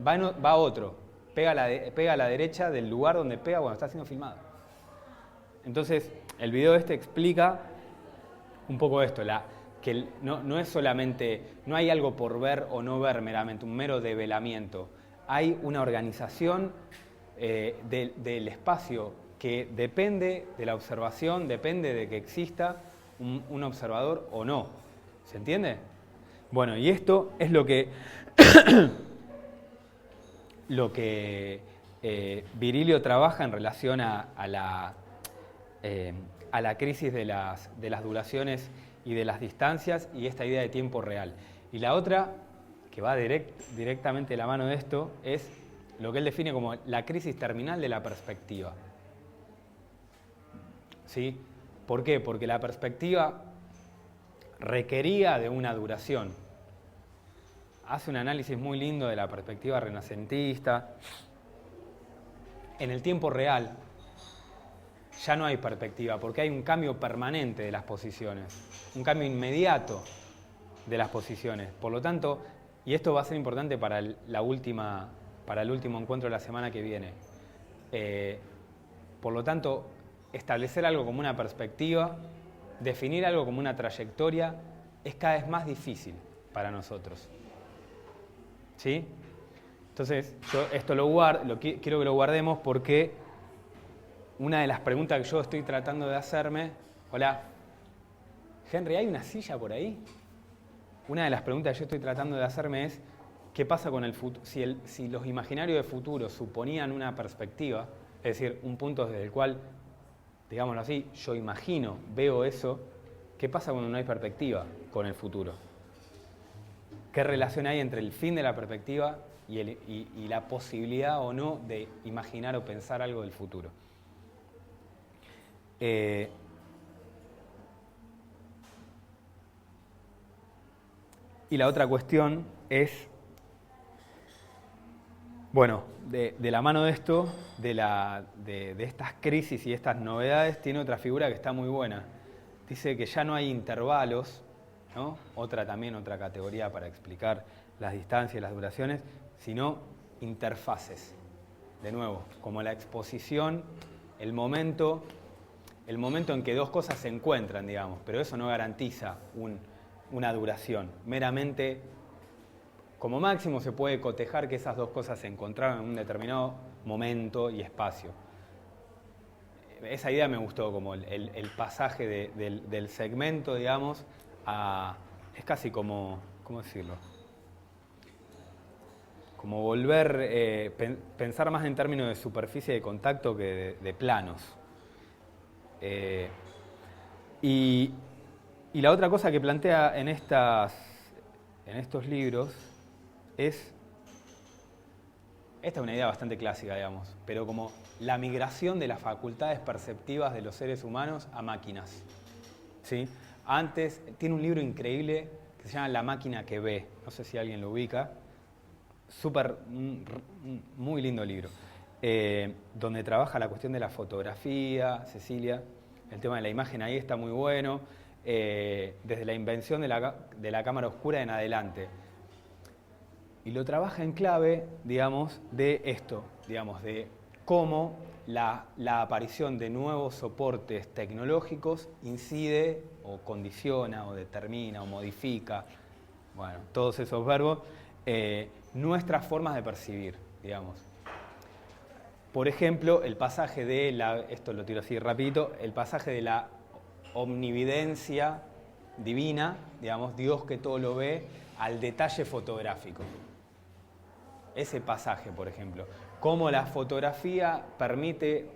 va a otro. Pega a la derecha del lugar donde pega cuando está siendo filmado. Entonces, el video explica un poco esto, que no es solamente, no hay algo por ver o no ver meramente, un mero develamiento. Hay una organización del espacio que depende de la observación, depende de que exista un observador o no. ¿Se entiende? Bueno, y esto es lo que Virilio trabaja en relación a la crisis de las duraciones y de las distancias y esta idea de tiempo real. Y la otra, que va directamente de la mano de esto, es lo que él define como la crisis terminal de la perspectiva. ¿Sí? ¿Por qué? Porque la perspectiva requería de una duración. Hace un análisis muy lindo de la perspectiva renacentista. En el tiempo real ya no hay perspectiva, porque hay un cambio permanente de las posiciones, un cambio inmediato de las posiciones. Por lo tanto, y esto va a ser importante para el último encuentro de la semana que viene, por lo tanto, establecer algo como una perspectiva, definir algo como una trayectoria, es cada vez más difícil para nosotros. ¿Sí? Entonces, yo esto quiero que lo guardemos porque una de las preguntas que yo estoy tratando de hacerme... Hola, Henry, ¿hay una silla por ahí? Una de las preguntas que yo estoy tratando de hacerme es ¿qué pasa con el futuro? Si los imaginarios de futuro suponían una perspectiva, es decir, un punto desde el cual, digámoslo así, yo imagino, veo eso, ¿qué pasa cuando no hay perspectiva con el futuro? ¿Qué relación hay entre el fin de la perspectiva y la posibilidad o no de imaginar o pensar algo del futuro? Y la otra cuestión es, bueno, de la mano de esto, de estas crisis y estas novedades, tiene otra figura que está muy buena. Dice que ya no hay intervalos, ¿no? Otra categoría para explicar las distancias y las duraciones, sino interfaces. De nuevo, como la exposición, el momento en que dos cosas se encuentran, digamos, pero eso no garantiza una duración. Meramente, como máximo, se puede cotejar que esas dos cosas se encontraron en un determinado momento y espacio. Esa idea me gustó, como el pasaje del segmento, digamos, es casi como, ¿cómo decirlo? Como volver, pensar más en términos de superficie de contacto que de planos. Y la otra cosa que plantea en estos libros es, esta es una idea bastante clásica, digamos, pero como la migración de las facultades perceptivas de los seres humanos a máquinas. ¿Sí? Antes, tiene un libro increíble que se llama La máquina que ve, no sé si alguien lo ubica, muy lindo libro, donde trabaja la cuestión de la fotografía, Cecilia, el tema de la imagen ahí está muy bueno, desde la invención de la cámara oscura en adelante. Y lo trabaja en clave, digamos, de esto, digamos, de cómo la aparición de nuevos soportes tecnológicos incide o condiciona o determina o modifica, bueno, todos esos verbos, nuestras formas de percibir, digamos. Por ejemplo, el pasaje esto lo tiro así rapidito, el pasaje de la omnividencia divina, digamos, Dios que todo lo ve, al detalle fotográfico. Ese pasaje, por ejemplo, cómo la fotografía permite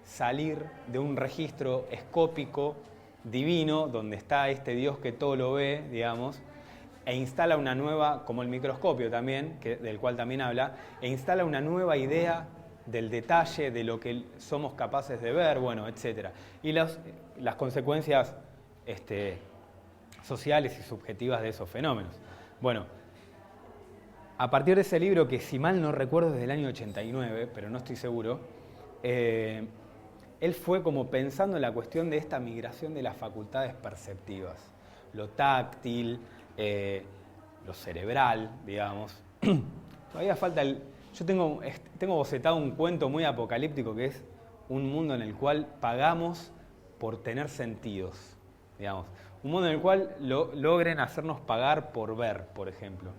salir de un registro escópico divino, donde está este Dios que todo lo ve, digamos, e instala una nueva, como el microscopio también, del cual también habla, e instala una nueva idea del detalle, de lo que somos capaces de ver, bueno, etc. Y las consecuencias sociales y subjetivas de esos fenómenos. Bueno, a partir de ese libro, que si mal no recuerdo es del año 89, pero no estoy seguro, él fue como pensando en la cuestión de esta migración de las facultades perceptivas, lo táctil, lo cerebral, digamos. Todavía falta yo tengo bocetado un cuento muy apocalíptico que es un mundo en el cual pagamos por tener sentidos, digamos. Un mundo en el cual logren hacernos pagar por ver, por ejemplo.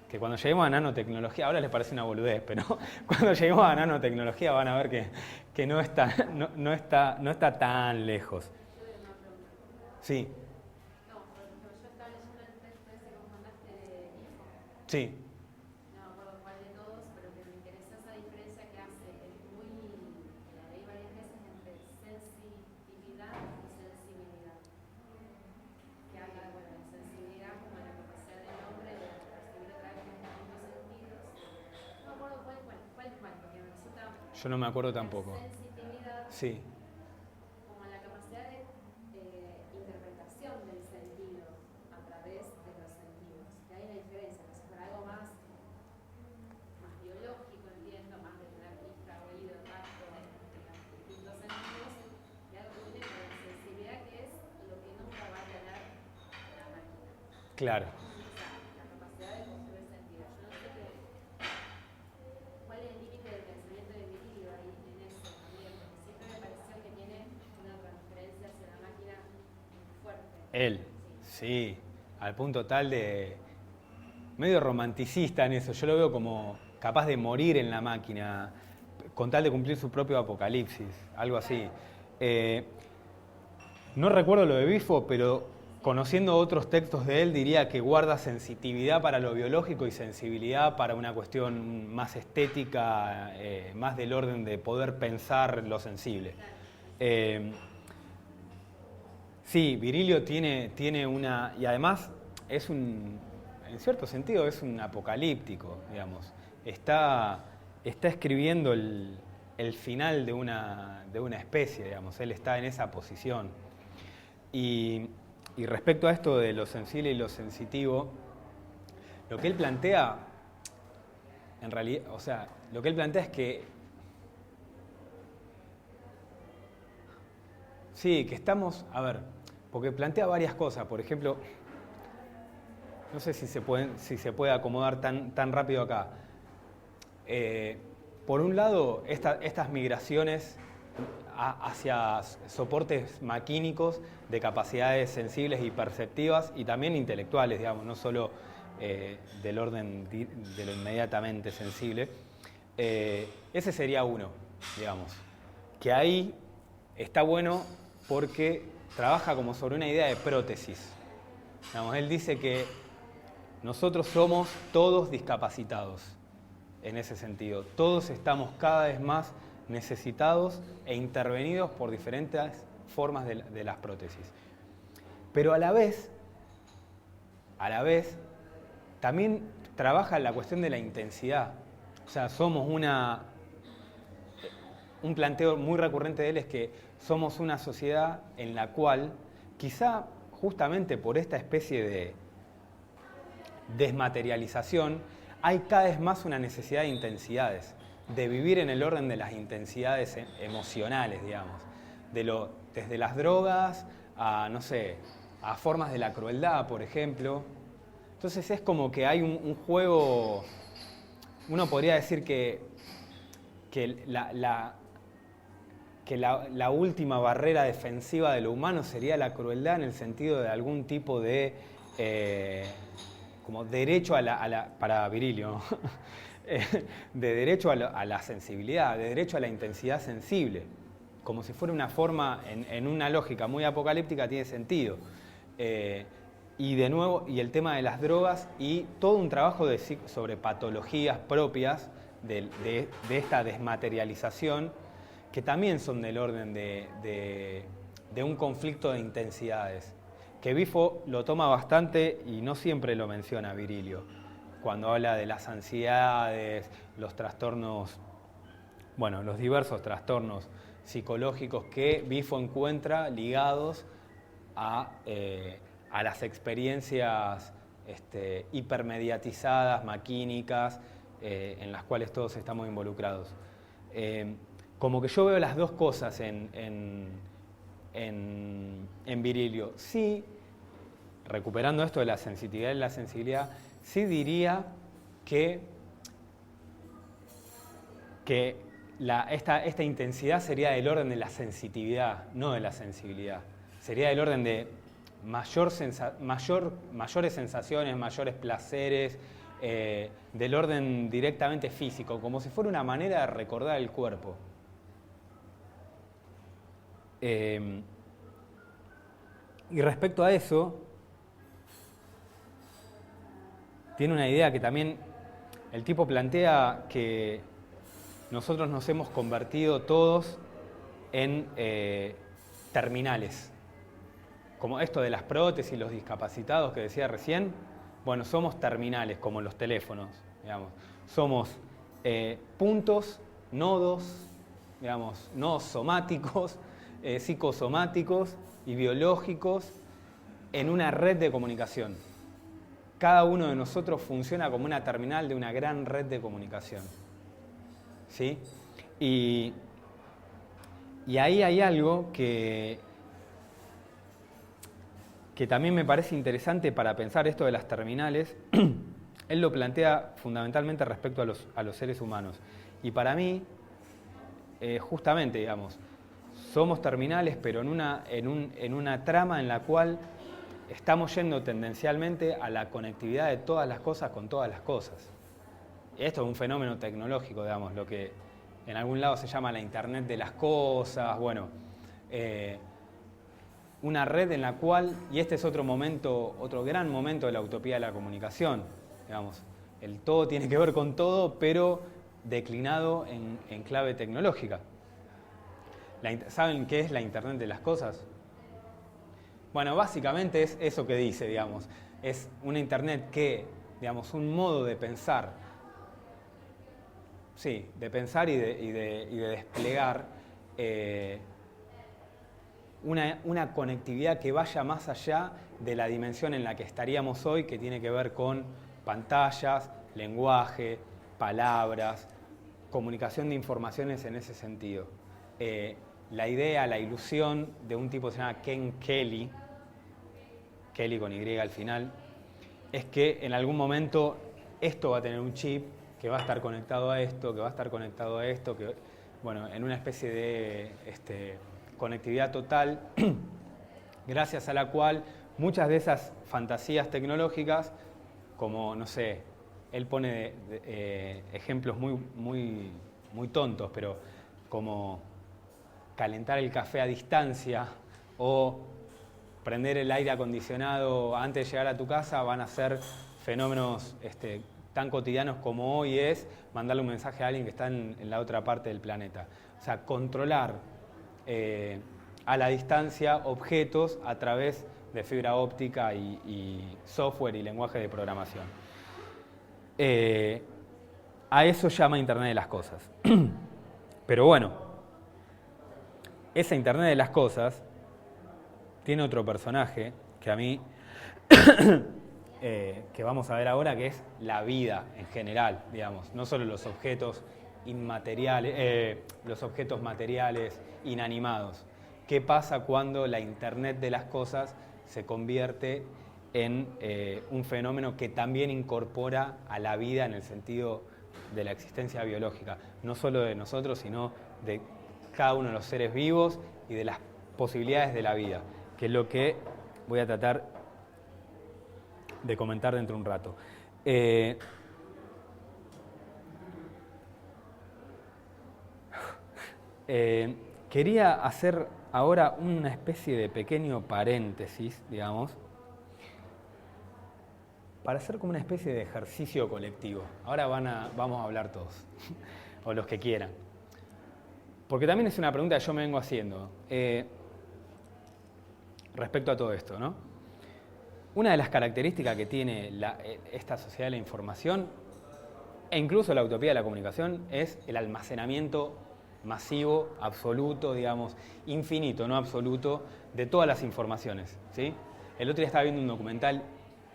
Que cuando lleguemos a nanotecnología, ahora les parece una boludez, pero cuando lleguemos a nanotecnología van a ver que no está tan lejos. Sí. No, por ejemplo, yo estaba leyendo el texto ese que vos mandaste de IFO. Sí. No me acuerdo cuál de todos, pero que me interesa esa diferencia que hace. Es la leí varias veces entre sensitividad y sensibilidad. Que habla de la sensibilidad como la capacidad del hombre de percibir a través de los distintos sentidos. No me acuerdo cuál, porque me resulta. Yo no me acuerdo tampoco. Sensitividad. Sí. Como la capacidad de Claro. La capacidad de construir sentido. Yo no sé cuál es el límite del pensamiento de Virilio ahí en eso también, porque siempre me pareció que tiene una transferencia hacia la máquina muy fuerte. Él, sí, al punto tal de medio romanticista en eso. Yo lo veo como capaz de morir en la máquina con tal de cumplir su propio apocalipsis, algo así. No recuerdo lo de Bifo, pero conociendo otros textos de él diría que guarda sensitividad para lo biológico y sensibilidad para una cuestión más estética, más del orden de poder pensar lo sensible. Sí, Virilio tiene una... Y además es un... En cierto sentido es un apocalíptico, digamos. Está escribiendo el final de una especie, digamos. Él está en esa posición. Y respecto a esto de lo sensible y lo sensitivo, lo que él plantea, en realidad, o sea, lo que él plantea es que sí, que estamos, a ver, porque plantea varias cosas, por ejemplo, no sé si se puede acomodar tan rápido acá. Por un lado, estas migraciones hacia soportes maquínicos de capacidades sensibles y perceptivas y también intelectuales, digamos, no solo del orden de lo inmediatamente sensible. Ese sería uno, digamos, que ahí está bueno porque trabaja como sobre una idea de prótesis. Digamos, él dice que nosotros somos todos discapacitados en ese sentido. Todos estamos cada vez más necesitados e intervenidos por diferentes formas de las prótesis. Pero a la vez, también trabaja la cuestión de la intensidad. O sea, somos un planteo muy recurrente de él es que somos una sociedad en la cual, quizá justamente por esta especie de desmaterialización, hay cada vez más una necesidad de intensidades, de vivir en el orden de las intensidades emocionales, digamos, desde las drogas a, no sé, a formas de la crueldad, por ejemplo. Entonces es como que hay un juego, uno podría decir que la última barrera defensiva de lo humano sería la crueldad en el sentido de algún tipo de como derecho para Virilio, de derecho a la sensibilidad, de derecho a la intensidad sensible, como si fuera una forma, en una lógica muy apocalíptica tiene sentido. Y de nuevo, y el tema de las drogas y todo un trabajo sobre patologías propias de esta desmaterialización, que también son del orden de un conflicto de intensidades, que Bifo lo toma bastante y no siempre lo menciona Virilio, cuando habla de las ansiedades, los trastornos, bueno, los diversos trastornos psicológicos que Bifo encuentra ligados a las experiencias hipermediatizadas, maquínicas, en las cuales todos estamos involucrados. Como que yo veo las dos cosas en Virilio. Sí, recuperando esto de la sensitividad y la sensibilidad, sí diría que esta intensidad sería del orden de la sensitividad, no de la sensibilidad. Sería del orden de mayores sensaciones, mayores placeres, del orden directamente físico, como si fuera una manera de recordar el cuerpo. Y respecto a eso, tiene una idea que también el tipo plantea que nosotros nos hemos convertido todos en terminales. Como esto de las prótesis, los discapacitados que decía recién, bueno, somos terminales como los teléfonos, digamos. Somos puntos, nodos, digamos, nodos somáticos, psicosomáticos y biológicos en una red de comunicación. Cada uno de nosotros funciona como una terminal de una gran red de comunicación. ¿Sí? Y ahí hay algo que que también me parece interesante para pensar esto de las terminales. Él lo plantea fundamentalmente respecto a los seres humanos. Y para mí, justamente, digamos, somos terminales, pero en una trama en la cual estamos yendo tendencialmente a la conectividad de todas las cosas con todas las cosas. Esto es un fenómeno tecnológico, digamos, lo que en algún lado se llama la Internet de las cosas, bueno, una red en la cual, y este es otro gran momento de la utopía de la comunicación, digamos, el todo tiene que ver con todo, pero declinado en clave tecnológica. ¿Saben qué es la Internet de las cosas? Bueno, básicamente es eso que dice, digamos, es una Internet que, digamos, un modo de pensar, sí, de pensar y de desplegar una conectividad que vaya más allá de la dimensión en la que estaríamos hoy, que tiene que ver con pantallas, lenguaje, palabras, comunicación de informaciones en ese sentido. La idea, la ilusión de un tipo que se llama Ken Kelly, Kelly con Y al final, es que en algún momento esto va a tener un chip que va a estar conectado a esto, que va a estar conectado a esto, que, bueno, en una especie de conectividad total, gracias a la cual muchas de esas fantasías tecnológicas, como, no sé, él pone ejemplos muy tontos, pero como calentar el café a distancia o prender el aire acondicionado antes de llegar a tu casa, van a ser fenómenos tan cotidianos como hoy es mandarle un mensaje a alguien que está en la otra parte del planeta. O sea, controlar a la distancia objetos a través de fibra óptica y software y lenguaje de programación. A eso llama Internet de las Cosas. Pero bueno, esa Internet de las Cosas tiene otro personaje que a mí, que vamos a ver ahora, que es la vida en general, digamos, no solo los objetos inmateriales, los objetos materiales inanimados. ¿Qué pasa cuando la Internet de las Cosas se convierte en un fenómeno que también incorpora a la vida en el sentido de la existencia biológica? No solo de nosotros, sino de cada uno de los seres vivos y de las posibilidades de la vida, que es lo que voy a tratar de comentar dentro de un rato. Quería hacer ahora una especie de pequeño paréntesis, digamos, para hacer como una especie de ejercicio colectivo. Ahora vamos a hablar todos, o los que quieran. Porque también es una pregunta que yo me vengo haciendo respecto a todo esto, ¿no? Una de las características que tiene esta sociedad de la información, e incluso la utopía de la comunicación, es el almacenamiento masivo, absoluto, digamos, infinito, no absoluto, de todas las informaciones, ¿sí? El otro día estaba viendo un documental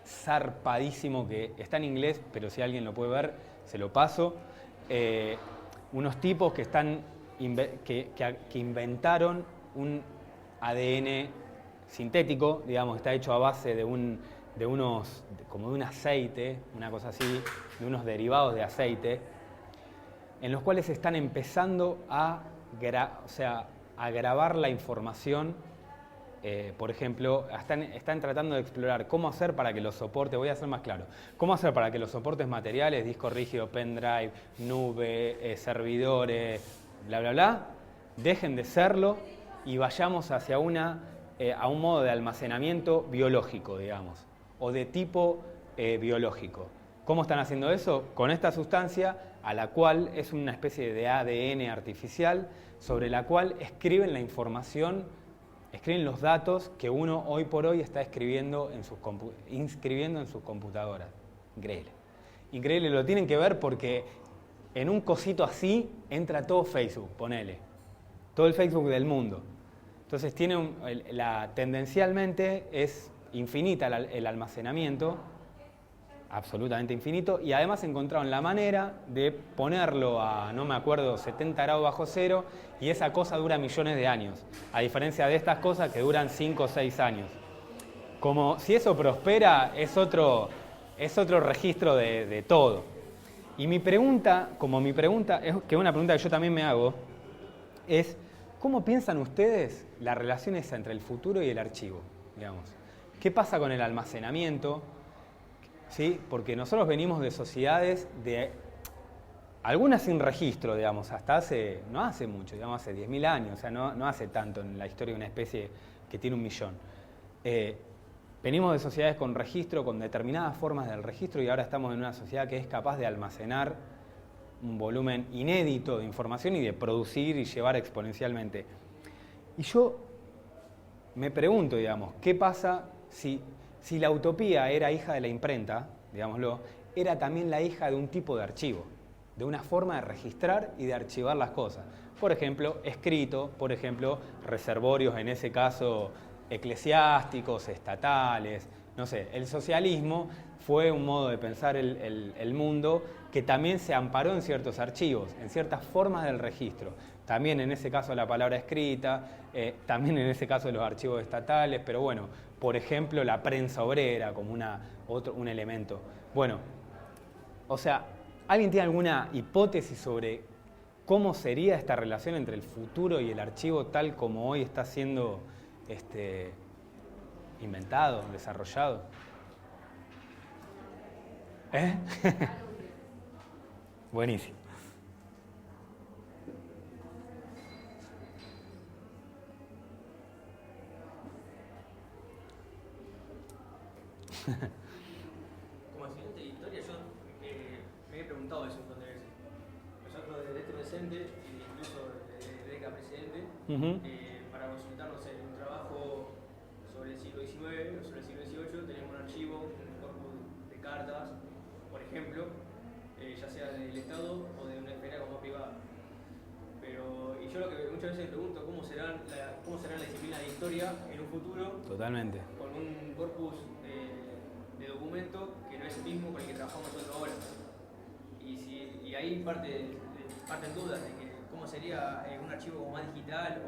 zarpadísimo que está en inglés, pero si alguien lo puede ver, se lo paso. Unos tipos que inventaron un ADN sintético, digamos, está hecho a base de un aceite, una cosa así, de unos derivados de aceite, en los cuales están empezando a grabar la información. Por ejemplo, están tratando de explorar cómo hacer para que los soportes, voy a ser más claro, cómo hacer para que los soportes materiales, disco rígido, pendrive, nube, servidores, bla, bla, bla, dejen de serlo y vayamos hacia a un modo de almacenamiento biológico, digamos, o de tipo biológico. ¿Cómo están haciendo eso? Con esta sustancia, a la cual es una especie de ADN artificial, sobre la cual escriben la información, escriben los datos que uno hoy por hoy está inscribiendo en sus computadoras. Increíble. Increíble, lo tienen que ver porque en un cosito así entra todo Facebook, ponele. Todo el Facebook del mundo. Entonces tendencialmente es infinita el almacenamiento, absolutamente infinito, y además encontraron la manera de ponerlo a, no me acuerdo, 70 grados bajo cero, y esa cosa dura millones de años, a diferencia de estas cosas que duran 5 o 6 años. como si eso prospera, es otro registro de todo. Y mi pregunta, es que una pregunta que yo también me hago, es ¿cómo piensan ustedes la relación esa entre el futuro y el archivo? Digamos? ¿Qué pasa con el almacenamiento? ¿Sí? Porque nosotros venimos de sociedades algunas sin registro, digamos, hasta no hace mucho, digamos, hace 10.000 años, o sea, no hace tanto en la historia de una especie que tiene 1 millón. Venimos de sociedades con registro, con determinadas formas del registro, y ahora estamos en una sociedad que es capaz de almacenar un volumen inédito de información y de producir y llevar exponencialmente. Y yo me pregunto, digamos, ¿qué pasa si la utopía era hija de la imprenta, digámoslo, era también la hija de un tipo de archivo, de una forma de registrar y de archivar las cosas? Por ejemplo, escrito, por ejemplo, reservorios, en ese caso, eclesiásticos, estatales, no sé. El socialismo fue un modo de pensar el mundo que también se amparó en ciertos archivos, en ciertas formas del registro. También en ese caso la palabra escrita, también en ese caso los archivos estatales, pero bueno, por ejemplo la prensa obrera como un elemento. Bueno, o sea, ¿alguien tiene alguna hipótesis sobre cómo sería esta relación entre el futuro y el archivo tal como hoy está siendo inventado, desarrollado? Buenísimo. Como estudiante de historia, yo me he preguntado eso un montón de veces. Nosotros desde este presente, incluso desde década precedente, para consultar, no sé, un trabajo sobre el siglo XIX o sobre el siglo XVIII, tenemos un archivo, un corpus de cartas, por ejemplo, ya sea del Estado o de una esfera como privada. Y yo lo que muchas veces me pregunto, ¿cómo será la disciplina de historia en un futuro? Totalmente. Con un corpus de documento que no es el mismo con el que trabajamos nosotros ahora. Y ahí parten dudas de que cómo sería un archivo como más digital,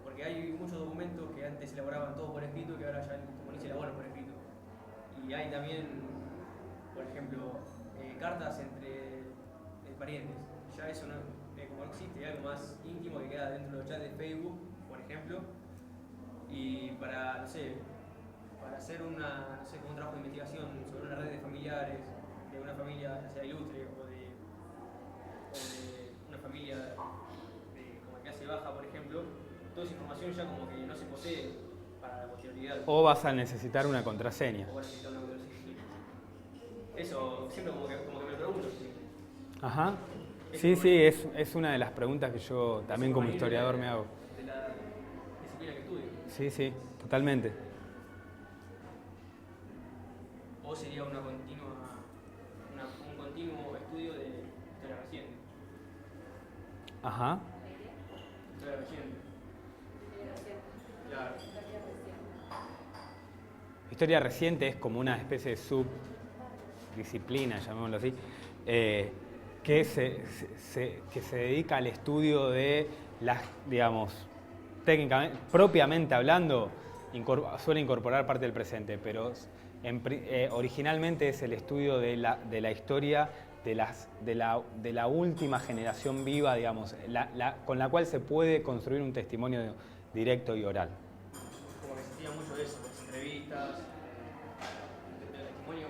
porque hay muchos documentos que antes se elaboraban todos por escrito que ahora ya como ni se elaboran por escrito. Y hay también, por ejemplo, cartas entre parientes. Ya eso como no existe, hay algo más íntimo que queda dentro de los chats de Facebook, por ejemplo. Y para, no sé, para hacer como un trabajo de investigación sobre una red de familiares, de una familia, ya sea ilustre o de una familia como de clase baja, por ejemplo, toda esa información ya como que no se posee para la posterioridad. O vas a necesitar una contraseña. O vas a necesitar una contraseña. Eso siempre como que me pregunto. Ajá. Sí, es una de las preguntas que yo también como historiador me hago. De la disciplina que estudio. Sí, totalmente. O sería un continuo estudio de historia reciente. Ajá. Historia reciente. Claro. Historia reciente es como una especie de subdisciplina, llamémoslo así, que se dedica al estudio de las, digamos, técnicamente, propiamente hablando, suele incorporar parte del presente, pero originalmente es el estudio de la historia de la última generación viva, digamos, con la cual se puede construir un testimonio directo y oral. Como que se estudia mucho eso, las entrevistas, el testimonio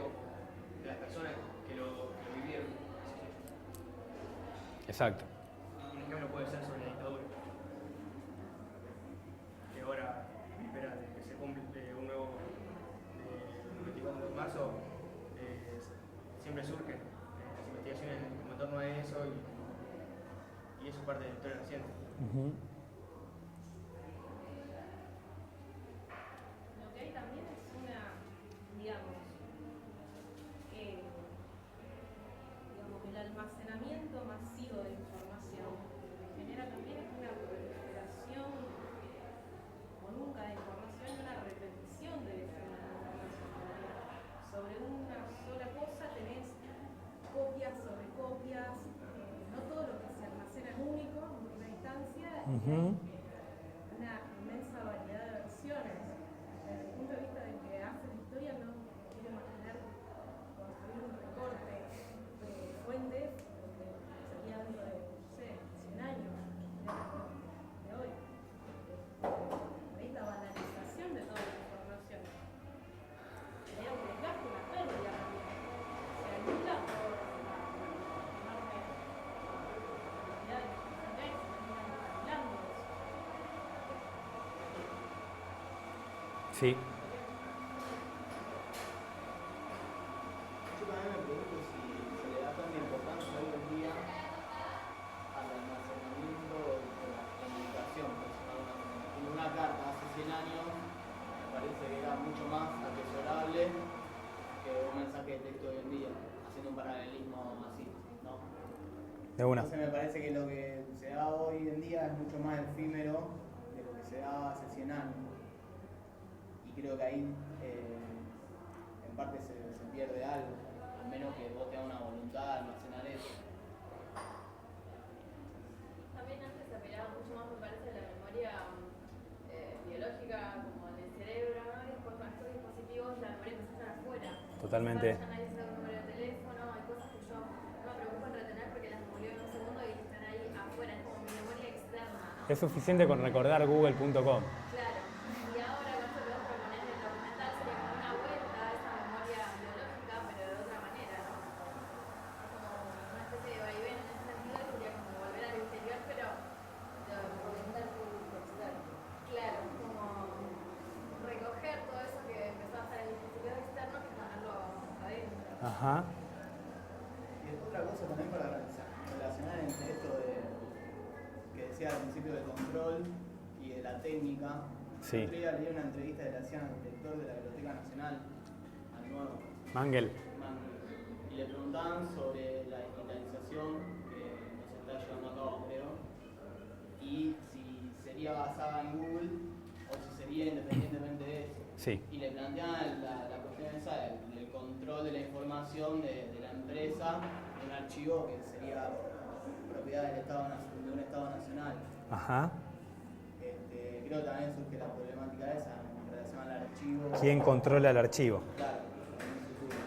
de las personas que lo vivieron. Exacto. Un ejemplo puede ser sobre la dictadura. Que ahora, espera de que se cumple un nuevo, el 24 de marzo, siempre surgen las investigaciones en torno a eso y eso es parte de la historia reciente. Lo que hay también es el almacenamiento masivo de información genera también una proliferación o nunca de información y una repetición de esa información. Sobre una sola cosa tenés copias sobre copias, no todo lo que se almacena es único en primera instancia, y hay una inmensa variedad de versiones. Desde el punto de vista de que Sí. Yo también me pregunto si se le da tanta importancia hoy en día al almacenamiento de la comunicación personal. En una carta hace 100 años me parece que era mucho más atesorable que un mensaje de texto hoy en día, haciendo un paralelismo así, ¿no? De una. Entonces me parece que lo que se da hoy en día es mucho más efímero de lo que se daba hace 100 años. Y creo que ahí en parte se pierde algo, al menos que vos tengas una voluntad de almacenar eso. También antes se apelaba mucho más, me parece, a la memoria biológica, como en el cerebro, ¿no? Y después con estos dispositivos la memoria empieza a estar afuera. Totalmente. Ya nadie sabe un número de teléfono, hay cosas que yo no me preocupo en retener porque las memoreo en un segundo y están ahí afuera, es como mi memoria externa, ¿no? Es suficiente con recordar google.com. Claro. Y ahora con esto que vos proponés del documental sería como una vuelta a esa memoria biológica, pero de otra manera, ¿no? Como una especie de vaivén en ese sentido, sería como volver al interior, pero documental público externo. Claro, como recoger todo eso que empezó a estar en el dispositivo externo y ponerlo adentro. Ajá. Y otra cosa también para relacionar entre esto de que decía al principio del control y de la técnica. Sí. El otro día leí una entrevista que le hacían al director de la Biblioteca Nacional, al nuevo Mangel. y le preguntaban sobre la digitalización que nos está llevando a cabo, creo, y si sería basada en Google o si sería independientemente de eso. Sí. Y le planteaban la cuestión esa del control de la información de la empresa en un archivo que sería propiedad del Estado, de un Estado nacional. Ajá. Creo que también surge la problemática esa en relación al archivo. ¿Quién controla el archivo? Claro, en el futuro.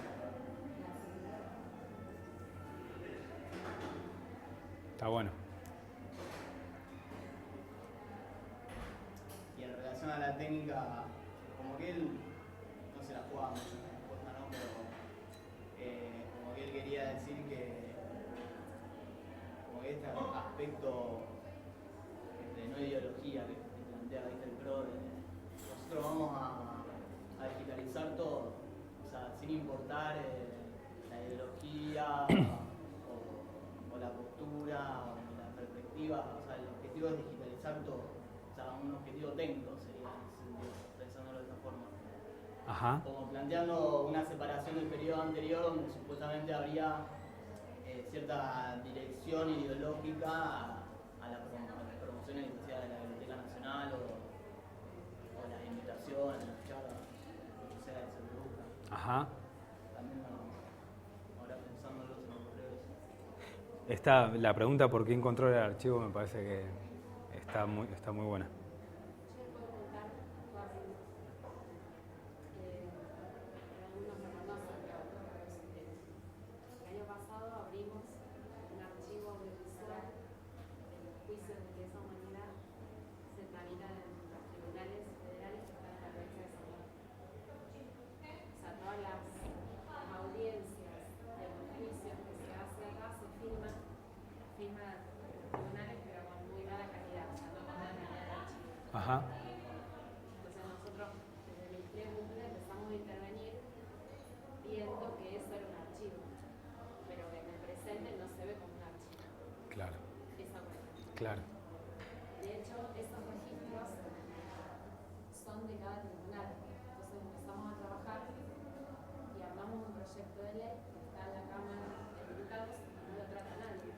Está bueno. Y en relación a la técnica, como que él no se la jugaba mucho en la respuesta, ¿no? Pero como que él quería decir que como que este aspecto de no ideología que plantea, ¿viste? El PRO de nosotros vamos a digitalizar todo, o sea, sin importar la ideología o la postura o la perspectiva, o sea, el objetivo es digitalizar todo, o sea, un objetivo técnico sería en ese sentido, pensándolo de esa forma. Ajá. Como planteando una separación del periodo anterior donde supuestamente habría cierta dirección ideológica a las promociones de la Biblioteca Nacional o las invitaciones, las charlas, lo que sea, se me busca. Ajá. También ahora pensándolo se me ocurrió eso. La pregunta por quién controla el archivo me parece que está muy buena. Yo les puedo contar rápido. Algunos me conocen, pero el año pasado abrimos un archivo audiovisual de los juicios de lesa humanidad se tramitan en los tribunales federales que están en la provincia de San Juan. O sea, todas las audiencias de los juicios que se hacen acá se filman tribunales, pero con muy mala calidad, o sea, no con buena calidad de archivo. Ajá. Entonces nosotros desde el Ministerio de Cultura empezamos a intervenir viendo que eso era un archivo, pero que en el presente no se ve como un archivo. Claro. Esa cuestión. Claro. De hecho, esos registros son de cada tribunal. Entonces empezamos a trabajar y armamos un proyecto de ley que está en la Cámara de Diputados y no lo trata nadie.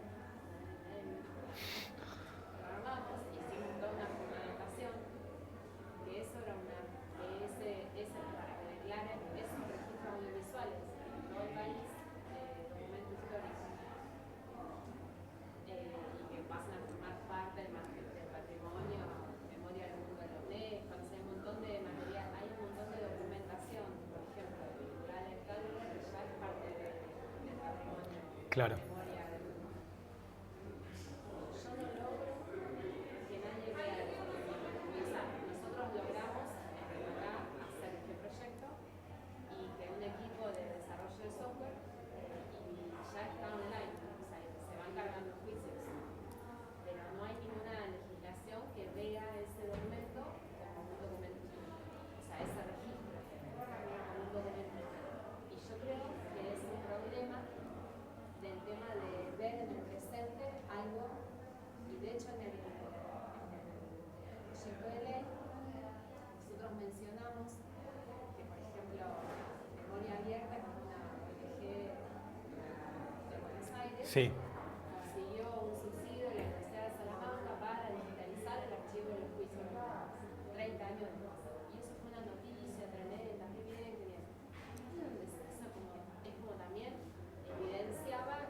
Lo armamos, hicimos toda una fundamentación que eso era para que declaren esos registros audiovisuales en todo el país, documento histórico, y que pasen a formar parte del patrimonio, memoria del mundo de la UNESCO, no sé, hay un montón de material, hay un montón de documentación, por ejemplo, de cultural histórica que ya es parte del patrimonio, Claro. memoria del mundo. Yo no logro que nadie vea eso. O sea, nosotros logramos acá hacer este proyecto y que un equipo de desarrollo de software y ya está online, o sea, se van cargando juicios, pero no hay ninguna legislación que vea ese documento como un documento, o sea, ese hecho, en el proyecto de ley, nosotros mencionamos que, por ejemplo, Memoria Abierta, que es una ONG de Buenos Aires, Sí, consiguió un subsidio de la Universidad de Salamanca para digitalizar el archivo de los juicios penales, 30 años después. Y eso fue una noticia tremenda, qué bien, qué bien. Entonces, eso es como también evidenciaba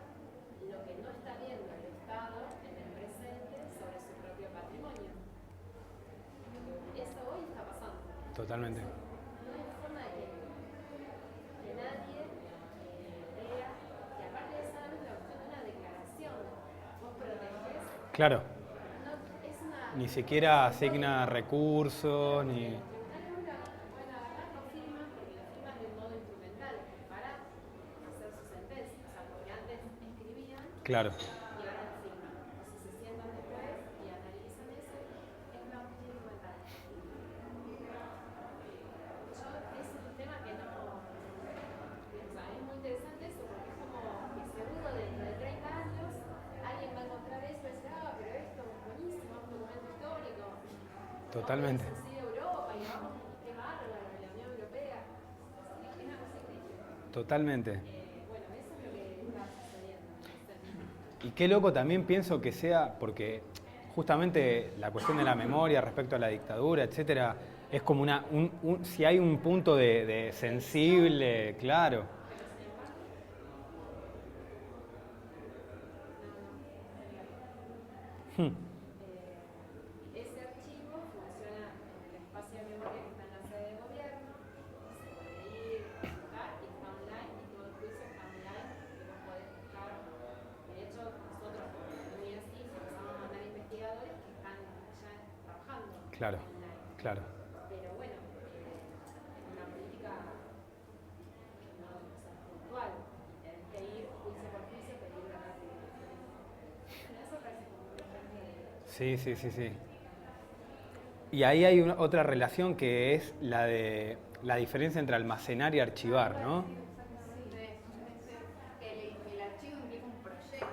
lo que no está viendo el Estado en el presente sobre su propio patrimonio. Eso hoy está pasando. totalmente. No hay forma de que nadie vea, y aparte de esa la cuestión de una declaración, vos protegés, Claro, no, es una... ni siquiera asigna recursos, ni... Los tribunales pueden agarrar, lo firman, porque lo firman de un modo instrumental, para hacer su sentencia. O sea, porque antes escribían Claro, y ahora lo firman. Entonces se sientan después y analizan eso. Es una cuestión instrumental. Es un tema que no... O sea, es muy interesante eso, porque es como que seguro dentro de 30 años alguien va a encontrar eso y decir, ah, pero esto es buenísimo, es un documento histórico. totalmente. No, pero es de Europa y vamos, qué bárbaro, la Unión Europea. Es una cosa increíble. Totalmente. Bueno, eso es lo que está sucediendo. Y qué loco también pienso que sea, porque justamente la cuestión de la memoria respecto a la dictadura, etcétera, es como si hay un punto de sensible, claro. Ese archivo funciona en el espacio de memoria que está en la sede de gobierno, se puede ir a buscar y está online, y todo el juicio está online, y vos podés buscar. De hecho, nosotros, muy así, empezamos a mandar investigadores que están ya trabajando Claro, online. claro. Pero bueno, es una política que no es puntual. Tenés que ir juicio por juicio, pedir la ratificación. Eso parece como un ejemplo de... Sí, sí, sí, sí. Y ahí hay otra relación que es la de la diferencia entre almacenar y archivar, ¿no? Que el archivo implica un proyecto,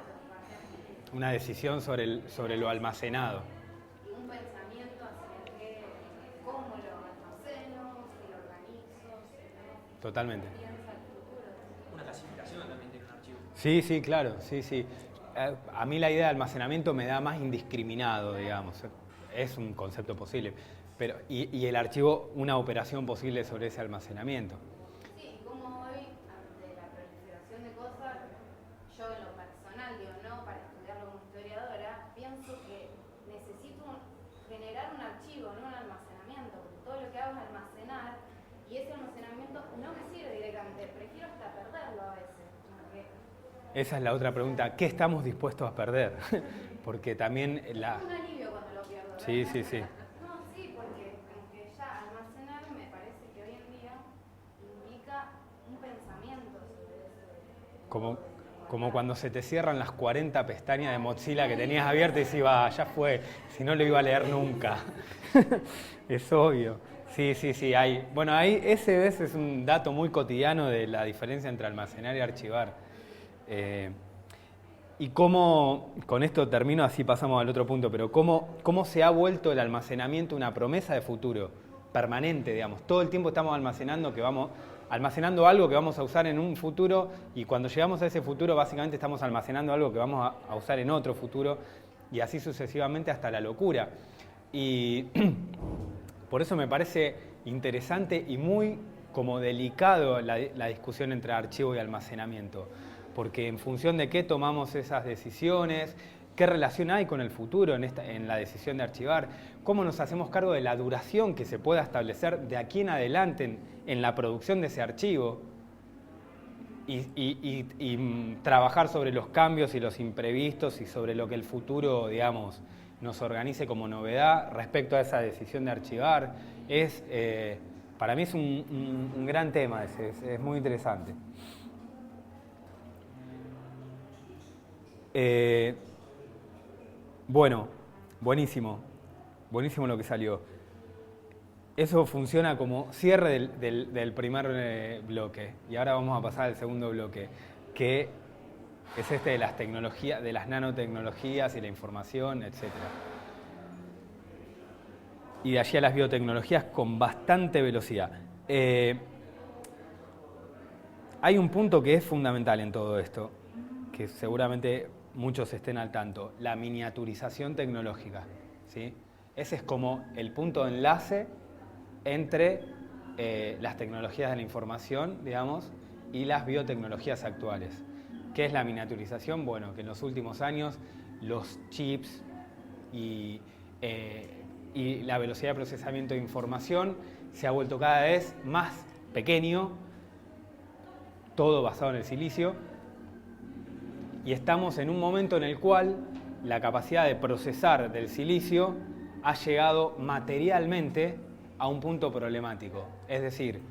Una decisión sobre lo almacenado. y un pensamiento hacia cómo lo almaceno, si lo organizo, si no Totalmente. piensa el futuro. Una clasificación también tiene un archivo. Sí, sí, claro, sí, sí. A mí la idea de almacenamiento me da más indiscriminado, digamos. Es un concepto posible. Pero, y el archivo, una operación posible sobre ese almacenamiento. Sí, como hoy, ante la proliferación de cosas, yo en lo personal, digo, no para estudiarlo como historiadora, pienso que necesito generar un archivo, no un almacenamiento, porque todo lo que hago es almacenar, y ese almacenamiento no me sirve directamente, prefiero hasta perderlo a veces. Esa es la otra pregunta. ¿Qué estamos dispuestos a perder? Porque también la... Es un alivio cuando lo pierdo. Sí, ¿verdad? sí, sí. No, sí, porque como que ya almacenar me parece que hoy en día implica un pensamiento sobre eso. Como cuando se te cierran las 40 pestañas de Mozilla que tenías abiertas y decís, va, ya fue, si no lo iba a leer nunca. Es obvio. Sí, sí, sí. Bueno, ahí ese es un dato muy cotidiano de la diferencia entre almacenar y archivar. Y cómo, con esto termino, así pasamos al otro punto, pero cómo se ha vuelto el almacenamiento una promesa de futuro, permanente, digamos. Todo el tiempo estamos almacenando algo que vamos a usar en un futuro, y cuando llegamos a ese futuro básicamente estamos almacenando algo que vamos a usar en otro futuro, y así sucesivamente hasta la locura. Y por eso me parece interesante y muy como delicado la discusión entre archivo y almacenamiento, porque en función de qué tomamos esas decisiones, qué relación hay con el futuro en la decisión de archivar, cómo nos hacemos cargo de la duración que se pueda establecer de aquí en adelante en la producción de ese archivo, y trabajar sobre los cambios y los imprevistos y sobre lo que el futuro, digamos, nos organice como novedad respecto a esa decisión de archivar. Para mí es un gran tema es muy interesante. Bueno, buenísimo lo que salió. Eso funciona como cierre del primer bloque, y ahora vamos a pasar al segundo bloque, que es este de las tecnologías, de las nanotecnologías y la información, etc. Y de allí a las biotecnologías con bastante velocidad. Hay un punto que es fundamental en todo esto, que seguramente muchos estén al tanto, la miniaturización tecnológica, ¿sí? Ese es como el punto de enlace entre las tecnologías de la información, digamos, y las biotecnologías actuales. ¿Qué es la miniaturización? Bueno, que en los últimos años los chips y la velocidad de procesamiento de información se ha vuelto cada vez más pequeño, todo basado en el silicio, y estamos en un momento en el cual la capacidad de procesar del silicio ha llegado materialmente a un punto problemático. Es decir,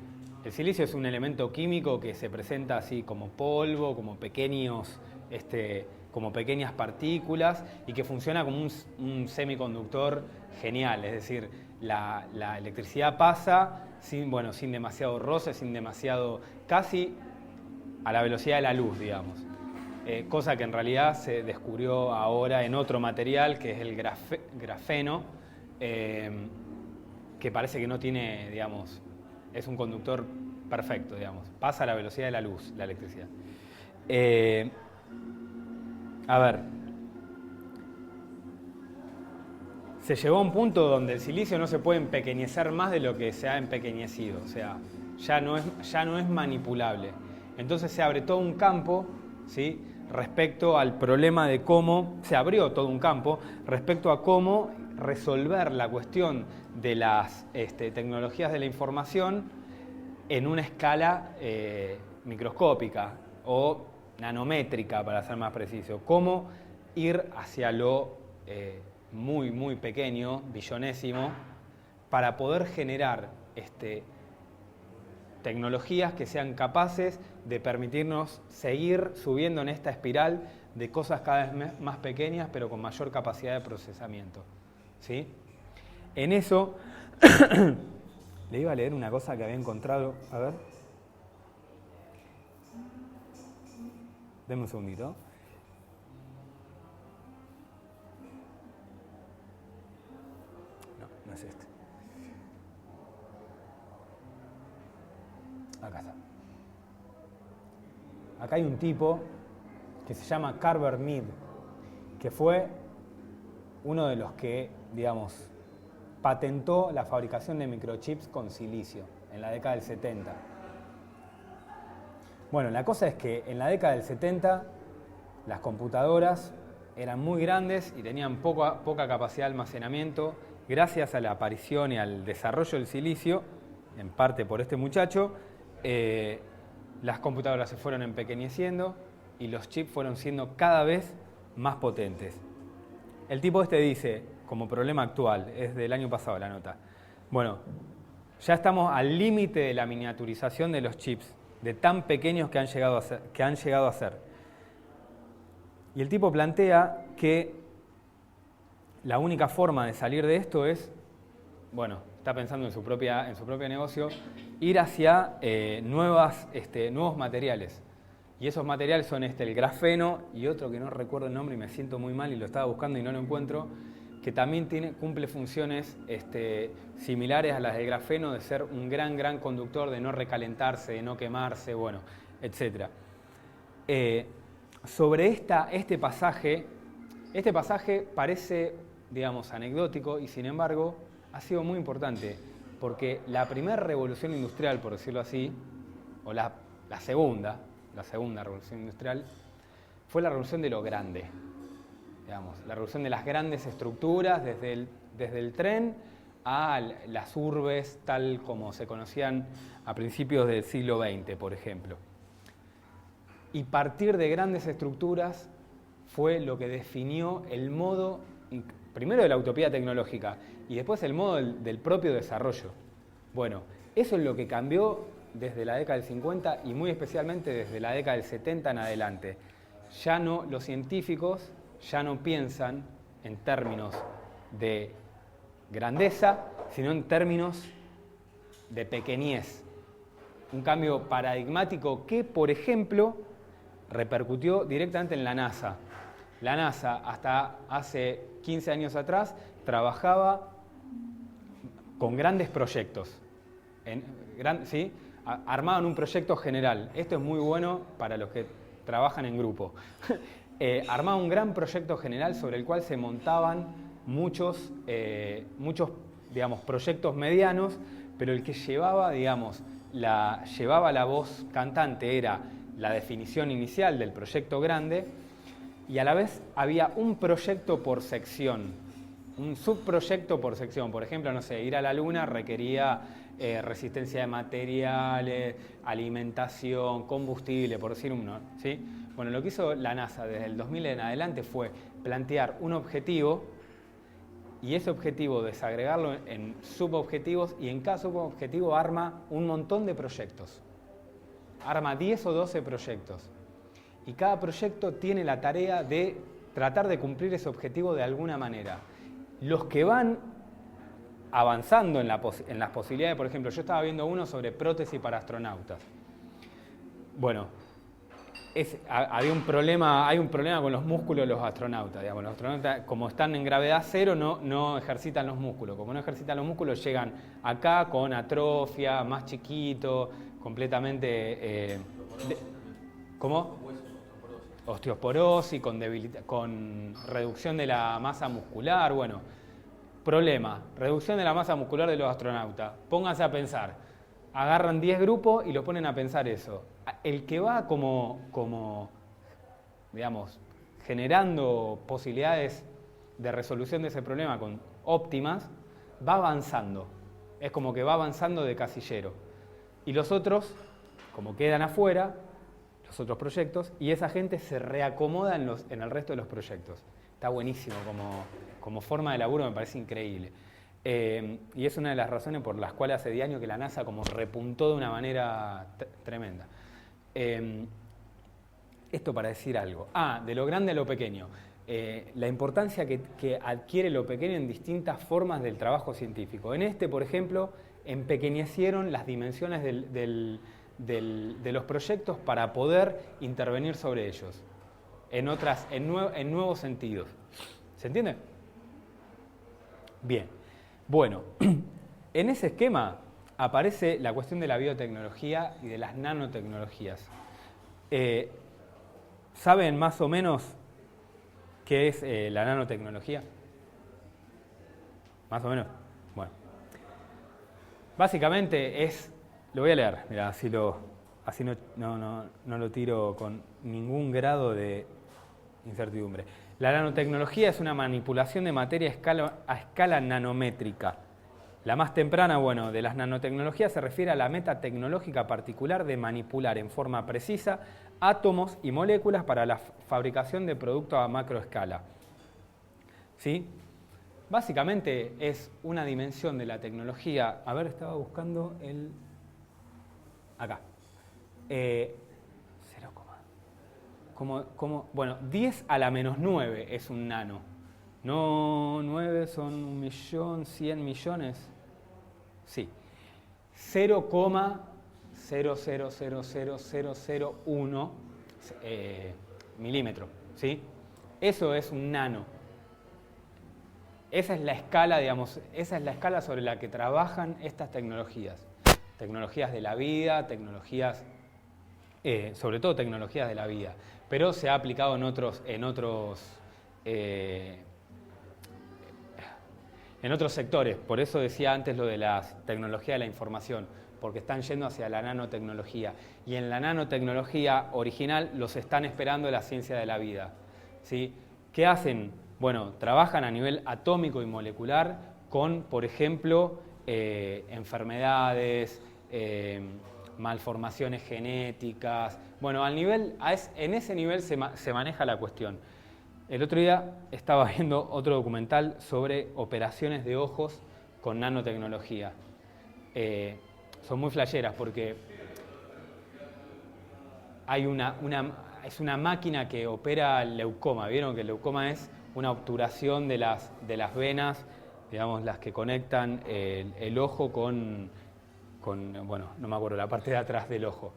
el silicio es un elemento químico que se presenta así como polvo, como pequeñas partículas, y que funciona como un semiconductor genial. Es decir, la electricidad pasa sin demasiado roce, sin demasiado, casi a la velocidad de la luz, digamos. Cosa que en realidad se descubrió ahora en otro material, que es el grafeno, que parece que no tiene, digamos, es un conductor perfecto, digamos. Pasa a la velocidad de la luz, la electricidad. A ver, se llegó a un punto donde el silicio no se puede empequeñecer más de lo que se ha empequeñecido, o sea, ya no es manipulable. Entonces se abre todo un campo, ¿sí?, respecto al problema de cómo, se abrió todo un campo respecto a cómo resolver la cuestión de las tecnologías de la información en una escala microscópica o nanométrica, para ser más preciso. Cómo ir hacia lo muy, muy pequeño, billonésimo, para poder generar tecnologías que sean capaces de permitirnos seguir subiendo en esta espiral de cosas cada vez más pequeñas, pero con mayor capacidad de procesamiento, ¿sí? En eso, le iba a leer una cosa que había encontrado, a ver. Deme un segundito. No es este. Acá está. Acá hay un tipo que se llama Carver Mead, que fue uno de los que, digamos, patentó la fabricación de microchips con silicio en la década del 70. Bueno, la cosa es que en la década del 70 las computadoras eran muy grandes y tenían poca capacidad de almacenamiento. Gracias a la aparición y al desarrollo del silicio, en parte por este muchacho, las computadoras se fueron empequeñeciendo y los chips fueron siendo cada vez más potentes. El tipo dice, como problema actual, es del año pasado la nota, bueno, ya estamos al límite de la miniaturización de los chips, de tan pequeños que han llegado a ser. Y el tipo plantea que la única forma de salir de esto es, bueno, está pensando en su propio negocio, ir hacia nuevos materiales. Y esos materiales son el grafeno y otro que no recuerdo el nombre y me siento muy mal y lo estaba buscando y no lo encuentro, que también cumple funciones similares a las del grafeno, de ser un gran conductor, de no recalentarse, de no quemarse, bueno, etc. Sobre este pasaje parece, digamos, anecdótico y sin embargo ha sido muy importante, porque la primera revolución industrial, por decirlo así, o la segunda revolución industrial, fue la revolución de lo grande, digamos, la revolución de las grandes estructuras, desde el tren a las urbes, tal como se conocían a principios del siglo XX, por ejemplo. Y partir de grandes estructuras fue lo que definió el modo, primero de la utopía tecnológica, y después el modo del propio desarrollo. Bueno, eso es lo que cambió desde la década del 50 y muy especialmente desde la década del 70 en adelante. Los científicos ya no piensan en términos de grandeza, sino en términos de pequeñez. Un cambio paradigmático que, por ejemplo, repercutió directamente en la NASA. La NASA, hasta hace 15 años atrás, trabajaba con grandes proyectos. ¿Sí? Armaban un proyecto general. Esto es muy bueno para los que trabajan en grupo. Armaban un gran proyecto general sobre el cual se montaban muchos digamos, proyectos medianos, pero el que llevaba, digamos, llevaba la voz cantante era la definición inicial del proyecto grande, y a la vez había un proyecto por sección, un subproyecto por sección. Por ejemplo, no sé, ir a la Luna requería resistencia de materiales, alimentación, combustible, por decir uno, ¿sí? Bueno, lo que hizo la NASA desde el 2000 en adelante fue plantear un objetivo y ese objetivo desagregarlo en subobjetivos, y en cada subobjetivo arma un montón de proyectos. Arma 10 o 12 proyectos. Y cada proyecto tiene la tarea de tratar de cumplir ese objetivo de alguna manera. Los que van avanzando en las posibilidades, por ejemplo, yo estaba viendo uno sobre prótesis para astronautas. Bueno, hay un problema con los músculos de los astronautas. Digamos, los astronautas, como están en gravedad cero, no ejercitan los músculos. Como no ejercitan los músculos, llegan acá con atrofia, más chiquito, completamente... ¿Cómo? Osteoporosis, con reducción de la masa muscular. Bueno, problema, reducción de la masa muscular de los astronautas. Pónganse a pensar. Agarran 10 grupos y los ponen a pensar eso. El que va como digamos, generando posibilidades de resolución de ese problema óptimas, va avanzando. Es como que va avanzando de casillero. Y los otros, como quedan afuera, los otros proyectos, y esa gente se reacomoda en el resto de los proyectos. Está buenísimo como forma de laburo, me parece increíble. Y es una de las razones por las cuales hace 10 años que la NASA como repuntó de una manera tremenda. Esto para decir algo. De lo grande a lo pequeño. La importancia que adquiere lo pequeño en distintas formas del trabajo científico. En por ejemplo, empequeñecieron las dimensiones de los proyectos para poder intervenir sobre ellos en nuevos sentidos. ¿Se entiende? Bien. Bueno, en ese esquema aparece la cuestión de la biotecnología y de las nanotecnologías. ¿Saben más o menos qué es la nanotecnología? ¿Más o menos? Bueno. Básicamente lo voy a leer, mirá, así no lo tiro con ningún grado de incertidumbre. La nanotecnología es una manipulación de materia a escala nanométrica. La más temprana, de las nanotecnologías se refiere a la meta tecnológica particular de manipular en forma precisa átomos y moléculas para la fabricación de productos a macroescala. ¿Sí? Básicamente es una dimensión de la tecnología. A ver, estaba buscando acá. 10 a la menos 9 es un nano. No, 9 son 1.000.000, 100 millones. Sí. 0,0000001 milímetro. ¿Sí? Eso es un nano. Esa es la escala, esa es la escala sobre la que trabajan estas tecnologías. Tecnologías de la vida, sobre todo tecnologías de la vida, pero se ha aplicado en otros sectores. Por eso decía antes lo de las tecnologías de la información, porque están yendo hacia la nanotecnología. Y en la nanotecnología original los están esperando la ciencia de la vida. ¿Sí? ¿Qué hacen? Bueno, trabajan a nivel atómico y molecular con, por ejemplo, enfermedades, malformaciones genéticas. Bueno, en ese nivel se maneja la cuestión. El otro día estaba viendo otro documental sobre operaciones de ojos con nanotecnología. Son muy flasheras porque hay es una máquina que opera el leucoma. ¿Vieron que el leucoma es una obturación de las venas, digamos, las que conectan el ojo con, no me acuerdo, la parte de atrás del ojo?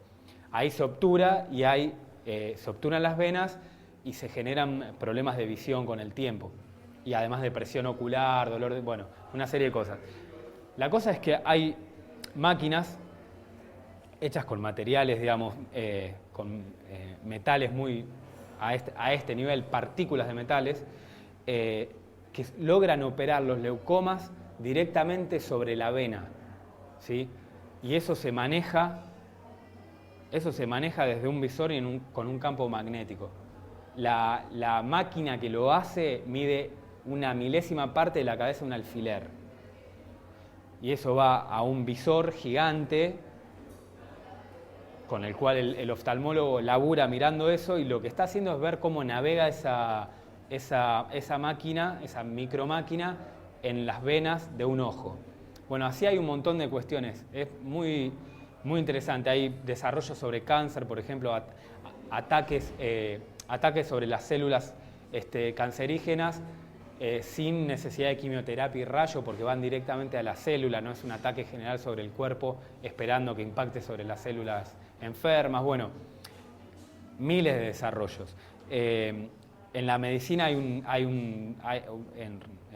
Ahí se obtura y hay se obturan las venas y se generan problemas de visión con el tiempo. Y además de presión ocular, dolor de... Bueno, una serie de cosas. La cosa es que hay máquinas hechas con materiales, digamos, con metales muy a este nivel, partículas de metales, que logran operar los leucomas directamente sobre la vena, ¿sí? Y eso se maneja desde un visor y con un campo magnético. La máquina que lo hace mide una milésima parte de la cabeza de un alfiler. Y eso va a un visor gigante con el cual el oftalmólogo labura mirando eso, y lo que está haciendo es ver cómo navega esa máquina, esa micromáquina, en las venas de un ojo. Bueno, así hay un montón de cuestiones. Es muy, muy interesante. Hay desarrollos sobre cáncer, por ejemplo, ataques sobre las células cancerígenas sin necesidad de quimioterapia y rayo, porque van directamente a la célula, no es un ataque general sobre el cuerpo esperando que impacte sobre las células enfermas. Bueno, miles de desarrollos. En la medicina en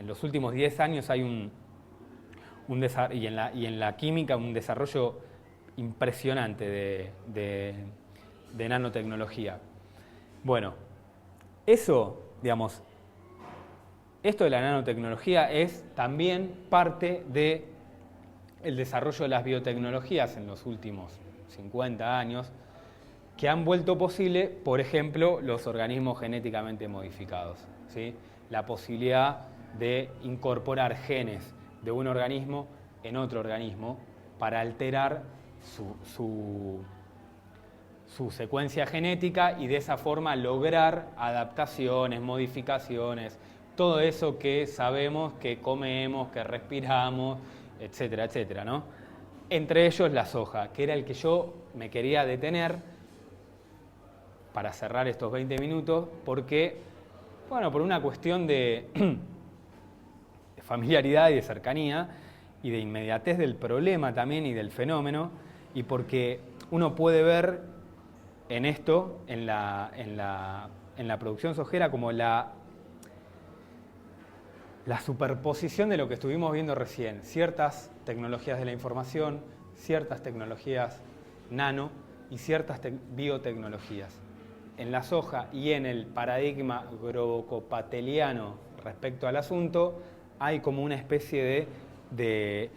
los últimos 10 años hay y en la química un desarrollo impresionante de nanotecnología. Bueno, eso, digamos, esto de la nanotecnología es también parte del desarrollo de las biotecnologías en los últimos 50 años, que han vuelto posible, por ejemplo, los organismos genéticamente modificados, ¿sí? La posibilidad de incorporar genes de un organismo en otro organismo para alterar su secuencia genética y de esa forma lograr adaptaciones, modificaciones, todo eso que sabemos, que comemos, que respiramos, etcétera, etcétera, ¿no? Entre ellos la soja, que era el que yo me quería detener para cerrar estos 20 minutos, porque, bueno, por una cuestión de familiaridad y de cercanía y de inmediatez del problema también y del fenómeno, y porque uno puede ver en esto, en la producción sojera, como la superposición de lo que estuvimos viendo recién, ciertas tecnologías de la información, ciertas tecnologías nano y ciertas biotecnologías. En la soja y en el paradigma grobocopateliano respecto al asunto, hay como una especie de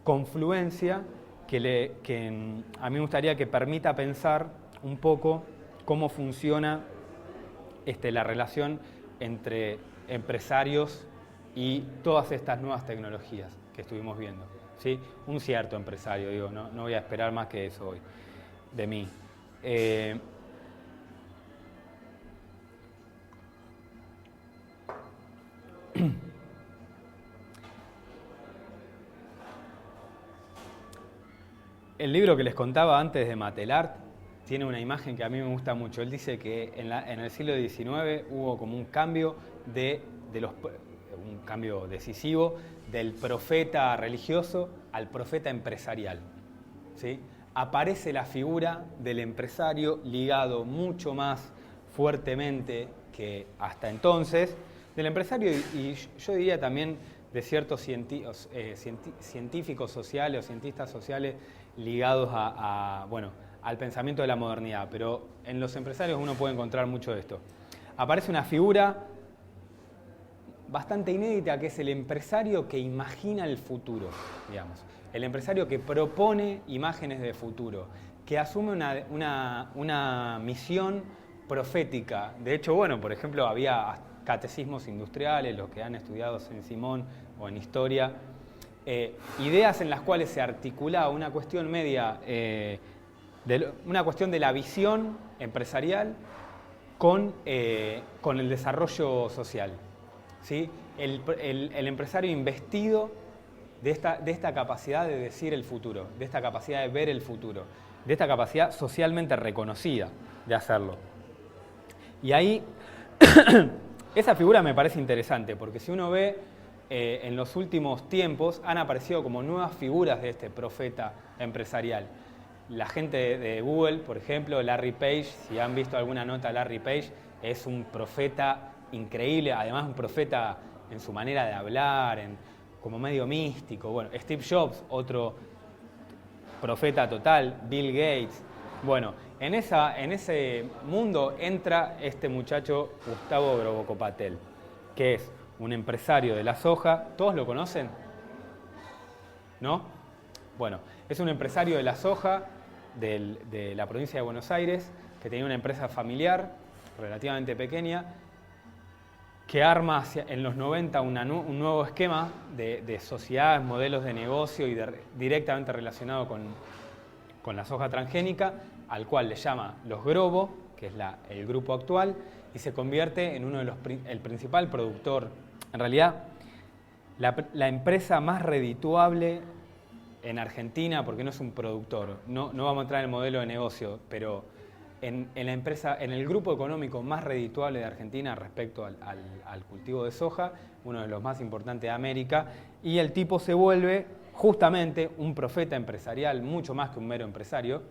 confluencia que a mí me gustaría que permita pensar un poco cómo funciona la relación entre empresarios y todas estas nuevas tecnologías que estuvimos viendo, ¿sí? Un cierto empresario, digo, no voy a esperar más que eso hoy de mí. El libro que les contaba antes de Matelart tiene una imagen que a mí me gusta mucho. Él dice que en el siglo XIX hubo como un cambio un cambio decisivo del profeta religioso al profeta empresarial, ¿sí? Aparece la figura del empresario ligado mucho más fuertemente que hasta entonces, del empresario y yo diría también de ciertos científicos sociales o cientistas sociales ligados al pensamiento de la modernidad, pero en los empresarios uno puede encontrar mucho de esto. Aparece una figura bastante inédita, que es el empresario que imagina el futuro, digamos. El empresario que propone imágenes de futuro, que asume una misión profética. De hecho, bueno, por ejemplo, había catecismos industriales, los que han estudiado Saint-Simon o en historia, ideas en las cuales se articulaba una cuestión media, una cuestión de la visión empresarial con el desarrollo social, ¿sí? El empresario investido de esta capacidad de decir el futuro, de esta capacidad de ver el futuro, de esta capacidad socialmente reconocida de hacerlo. Y ahí esa figura me parece interesante, porque si uno ve en los últimos tiempos han aparecido como nuevas figuras de este profeta empresarial. la gente de Google, por ejemplo, Larry Page, si han visto alguna nota de Larry Page, es un profeta increíble, además un profeta en su manera de hablar, como medio místico. Bueno, Steve Jobs, otro profeta total, Bill Gates. Bueno, en ese mundo entra este muchacho Gustavo Groboco-Patel, que es un empresario de la soja. ¿Todos lo conocen? ¿No? Bueno, es un empresario de la soja de la provincia de Buenos Aires, que tenía una empresa familiar relativamente pequeña, que arma en los 90 un nuevo esquema de sociedades, modelos de negocio y directamente relacionado con la soja transgénica, al cual le llama los Grobo, que es el grupo actual, y se convierte en el principal productor. En realidad, la empresa más redituable en Argentina, porque no es un productor, no vamos a entrar en el modelo de negocio, pero en el grupo económico más redituable de Argentina respecto al cultivo de soja, uno de los más importantes de América, y el tipo se vuelve justamente un profeta empresarial, mucho más que un mero empresario,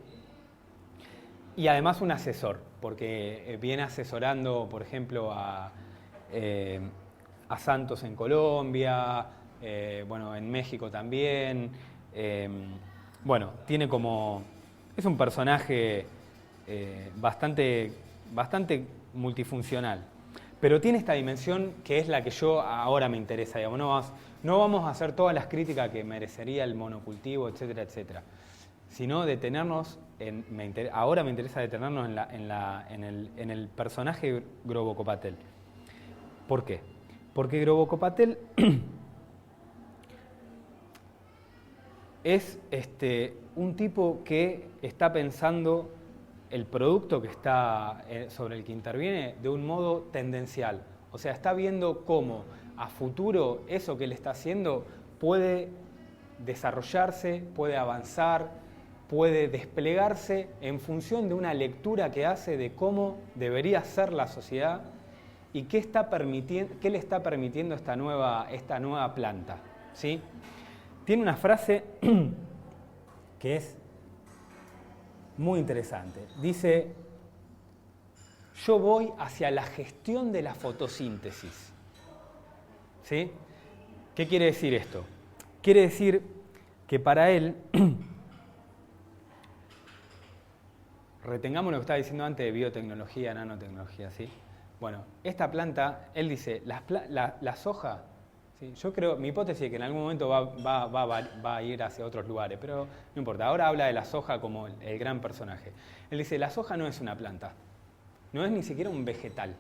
y además un asesor, porque viene asesorando, por ejemplo, a Santos en Colombia, bueno, en México también. Bueno, es un personaje bastante multifuncional, pero tiene esta dimensión que es la que yo ahora me interesa, digamos. No vamos a hacer todas las críticas que merecería el monocultivo, etcétera, etcétera, sino detenernos ahora me interesa detenernos en el personaje Groboco-Patel. ¿Por qué? Porque Groboco-Patel es un tipo que está pensando el producto que está sobre el que interviene de un modo tendencial. O sea, está viendo cómo a futuro eso que él está haciendo puede desarrollarse, puede avanzar, puede desplegarse en función de una lectura que hace de cómo debería ser la sociedad y qué le está permitiendo esta nueva planta, ¿sí? Tiene una frase que es muy interesante. Dice: yo voy hacia la gestión de la fotosíntesis. ¿Sí? ¿Qué quiere decir esto? Quiere decir que para él, retengamos lo que estaba diciendo antes de biotecnología, nanotecnología, ¿sí? Bueno, esta planta, él dice, la soja, ¿sí? Yo creo, mi hipótesis es que en algún momento va a ir hacia otros lugares, pero no importa. Ahora habla de la soja como el gran personaje. Él dice, la soja no es una planta, no es ni siquiera un vegetal,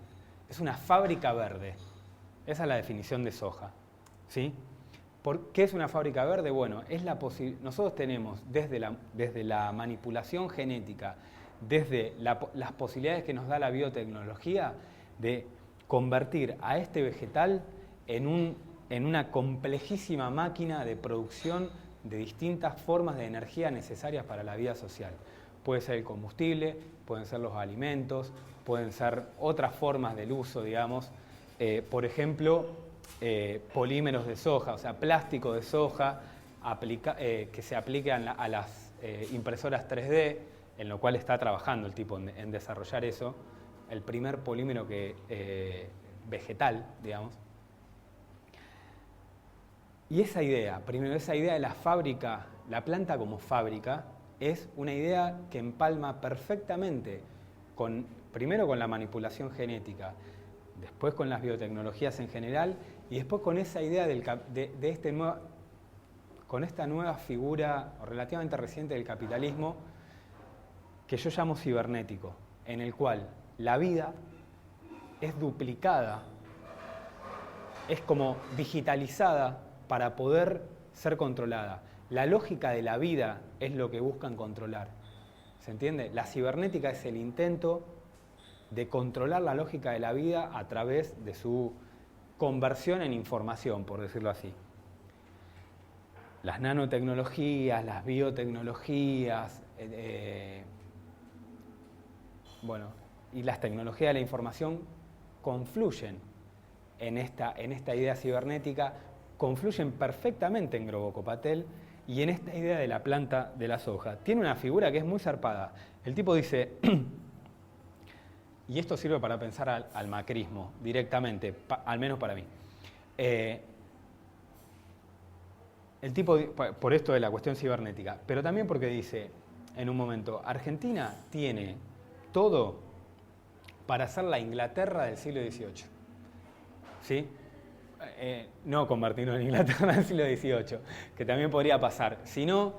es una fábrica verde. Esa es la definición de soja, ¿sí? ¿Por qué es una fábrica verde? Bueno, nosotros tenemos desde la manipulación genética, desde las posibilidades que nos da la biotecnología, de convertir a este vegetal en una complejísima máquina de producción de distintas formas de energía necesarias para la vida social. Puede ser el combustible, pueden ser los alimentos, pueden ser otras formas del uso, digamos. Por ejemplo, polímeros de soja, o sea, plástico de soja que se aplique a las impresoras 3D, en lo cual está trabajando el tipo en desarrollar eso, el primer polímero vegetal, digamos. Y esa idea de la fábrica, la planta como fábrica, es una idea que empalma perfectamente primero con la manipulación genética, después con las biotecnologías en general y después con esa idea con esta nueva figura relativamente reciente del capitalismo que yo llamo cibernético, en el cual la vida es duplicada, es como digitalizada para poder ser controlada. La lógica de la vida es lo que buscan controlar. ¿Se entiende? La cibernética es el intento de controlar la lógica de la vida a través de su conversión en información, por decirlo así. Las nanotecnologías, las biotecnologías, y las tecnologías de la información confluyen en esta idea cibernética, confluyen perfectamente en Groboco-Patel Y en esta idea de la planta de la soja, tiene una figura que es muy zarpada. El tipo dice, y esto sirve para pensar al macrismo directamente, al menos para mí. El tipo, por esto de la cuestión cibernética, pero también porque dice, en un momento, Argentina tiene todo para ser la Inglaterra del siglo XVIII. ¿Sí? No convertirnos en Inglaterra del siglo XVIII, que también podría pasar, sino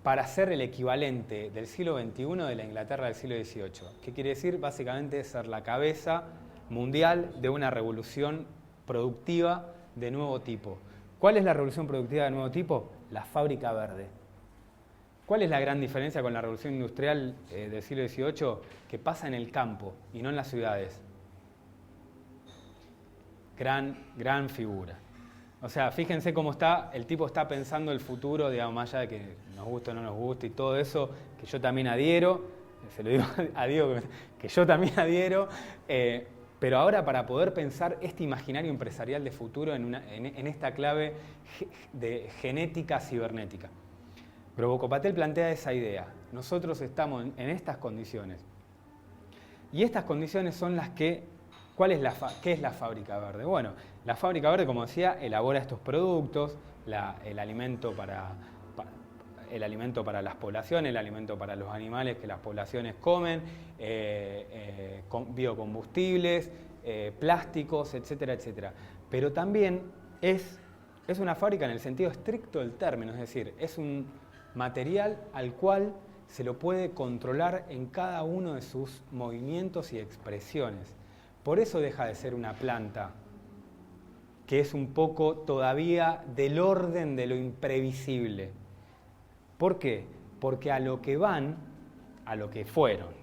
para ser el equivalente del siglo XXI de la Inglaterra del siglo XVIII. ¿Qué quiere decir? Básicamente ser la cabeza mundial de una revolución productiva de nuevo tipo. ¿Cuál es la revolución productiva de nuevo tipo? La fábrica verde. ¿Cuál es la gran diferencia con la revolución industrial del siglo XVIII? Que pasa en el campo y no en las ciudades. Gran figura. O sea, fíjense cómo está, el tipo está pensando el futuro, digamos, más allá de que nos guste o no nos guste y todo eso, que yo también adhiero, se lo digo a Diego, que yo también adhiero, pero ahora para poder pensar este imaginario empresarial de futuro en esta clave de genética cibernética. Grobo Patel plantea esa idea. Nosotros estamos en estas condiciones. Y estas condiciones son las que... ¿Qué es la fábrica verde? Bueno, la fábrica verde, como decía, elabora estos productos, el alimento para las poblaciones, el alimento para los animales que las poblaciones comen, biocombustibles, plásticos, etcétera, etcétera. Pero también es una fábrica en el sentido estricto del término, es decir, es un material al cual se lo puede controlar en cada uno de sus movimientos y expresiones. Por eso deja de ser una planta, que es un poco todavía del orden de lo imprevisible. ¿Por qué? Porque a lo que fueron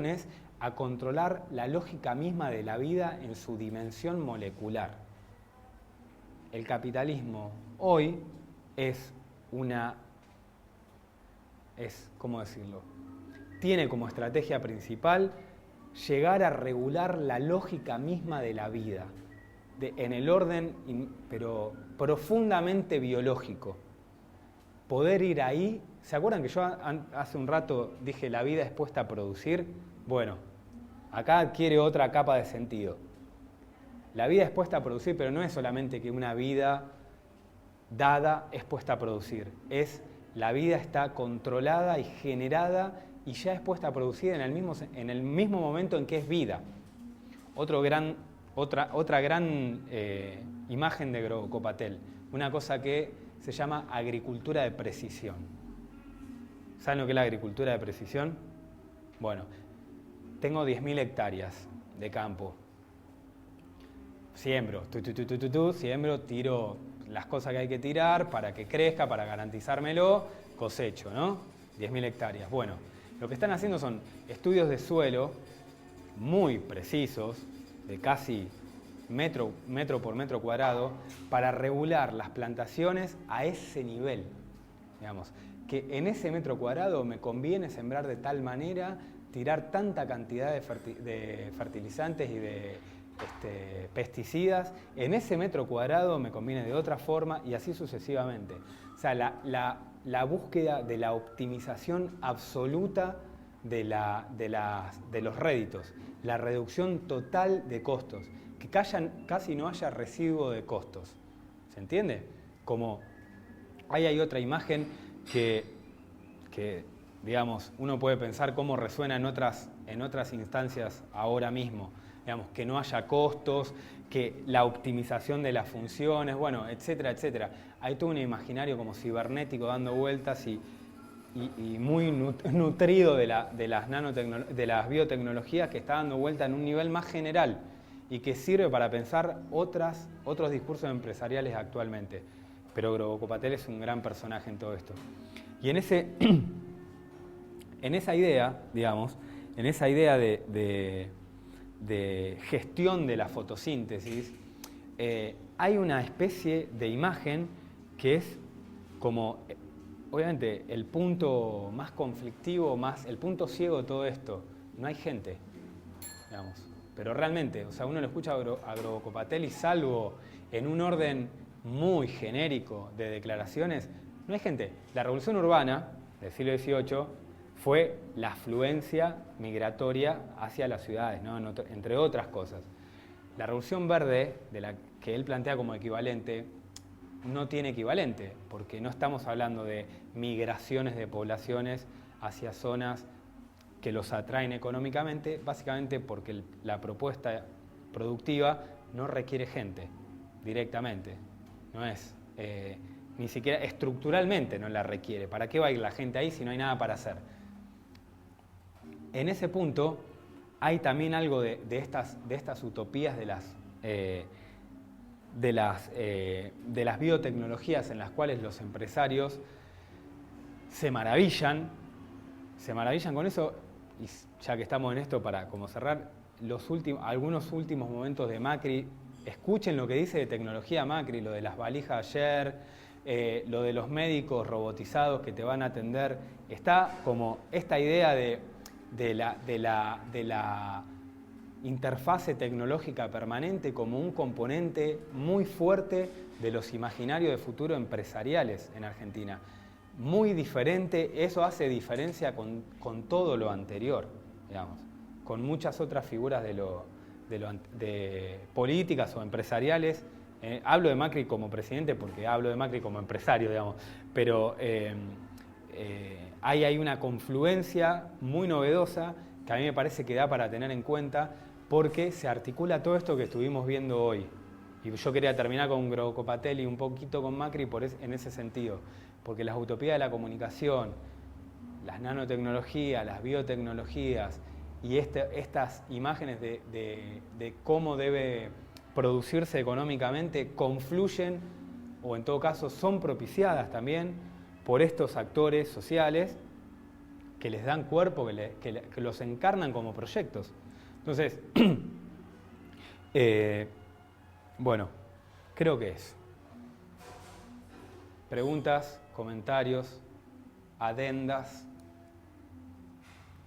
es a controlar la lógica misma de la vida en su dimensión molecular. El capitalismo hoy ¿cómo decirlo? Tiene como estrategia principal llegar a regular la lógica misma de la vida, en el orden, pero profundamente biológico. Poder ir ahí, ¿se acuerdan que yo hace un rato dije la vida es puesta a producir? Bueno, acá adquiere otra capa de sentido. La vida es puesta a producir, pero no es solamente que una vida dada es puesta a producir, la vida está controlada y generada y ya es puesta a producir en el mismo momento en que es vida. Otra gran imagen de Grobo Patel, una cosa que se llama agricultura de precisión. ¿Saben lo que es la agricultura de precisión? Bueno, tengo 10.000 hectáreas de campo. Siembro, tiro las cosas que hay que tirar para que crezca, para garantizármelo, cosecho, ¿no? 10.000 hectáreas. Bueno, lo que están haciendo son estudios de suelo muy precisos, de casi metro por metro cuadrado, para regular las plantaciones a ese nivel. Digamos, que en ese metro cuadrado me conviene sembrar de tal manera, tirar tanta cantidad de fertilizantes y de pesticidas, en ese metro cuadrado me conviene de otra forma y así sucesivamente. O sea, la búsqueda de la optimización absoluta de los réditos, la reducción total de costos, que casi no haya residuo de costos. ¿Se entiende? Como ahí hay otra imagen que digamos, uno puede pensar cómo resuena en otras instancias ahora mismo. Digamos, que no haya costos, que la optimización de las funciones, bueno, etcétera, etcétera. Hay todo un imaginario como cibernético dando vueltas y muy nutrido de las biotecnologías que está dando vuelta en un nivel más general y que sirve para pensar otros discursos empresariales actualmente. Pero Grobo Patel es un gran personaje en todo esto. Y en esa idea, digamos, de gestión de la fotosíntesis, hay una especie de imagen que es como, obviamente, el punto más conflictivo, el punto ciego de todo esto. No hay gente, digamos. Pero realmente, o sea, uno lo escucha a Grobo Patel y salvo en un orden muy genérico de declaraciones, no hay gente. La revolución urbana del siglo XVIII fue la afluencia migratoria hacia las ciudades, ¿no? Entre otras cosas. La revolución verde, de la que él plantea como equivalente, no tiene equivalente, porque no estamos hablando de migraciones de poblaciones hacia zonas que los atraen económicamente, básicamente porque la propuesta productiva no requiere gente directamente, no es, ni siquiera estructuralmente no la requiere. ¿Para qué va a ir la gente ahí si no hay nada para hacer? En ese punto hay también algo de estas utopías de las biotecnologías en las cuales los empresarios se maravillan con eso. Y ya que estamos en esto, para como cerrar, algunos últimos momentos de Macri, escuchen lo que dice de tecnología Macri, lo de las valijas ayer, lo de los médicos robotizados que te van a atender. Está como esta idea de la interfase tecnológica permanente como un componente muy fuerte de los imaginarios de futuro empresariales en Argentina. Muy diferente, eso hace diferencia con todo lo anterior, digamos, con muchas otras figuras de políticas o empresariales. Hablo de Macri como presidente porque hablo de Macri como empresario, digamos, pero hay una confluencia muy novedosa que a mí me parece que da para tener en cuenta, porque se articula todo esto que estuvimos viendo hoy. Y yo quería terminar con Grobocopatel y un poquito con Macri en ese sentido, porque las utopías de la comunicación, las nanotecnologías, las biotecnologías y estas imágenes de cómo debe producirse económicamente confluyen, o en todo caso son propiciadas también por estos actores sociales que les dan cuerpo, que los encarnan como proyectos. Entonces, bueno, creo que es. Preguntas, comentarios, adendas.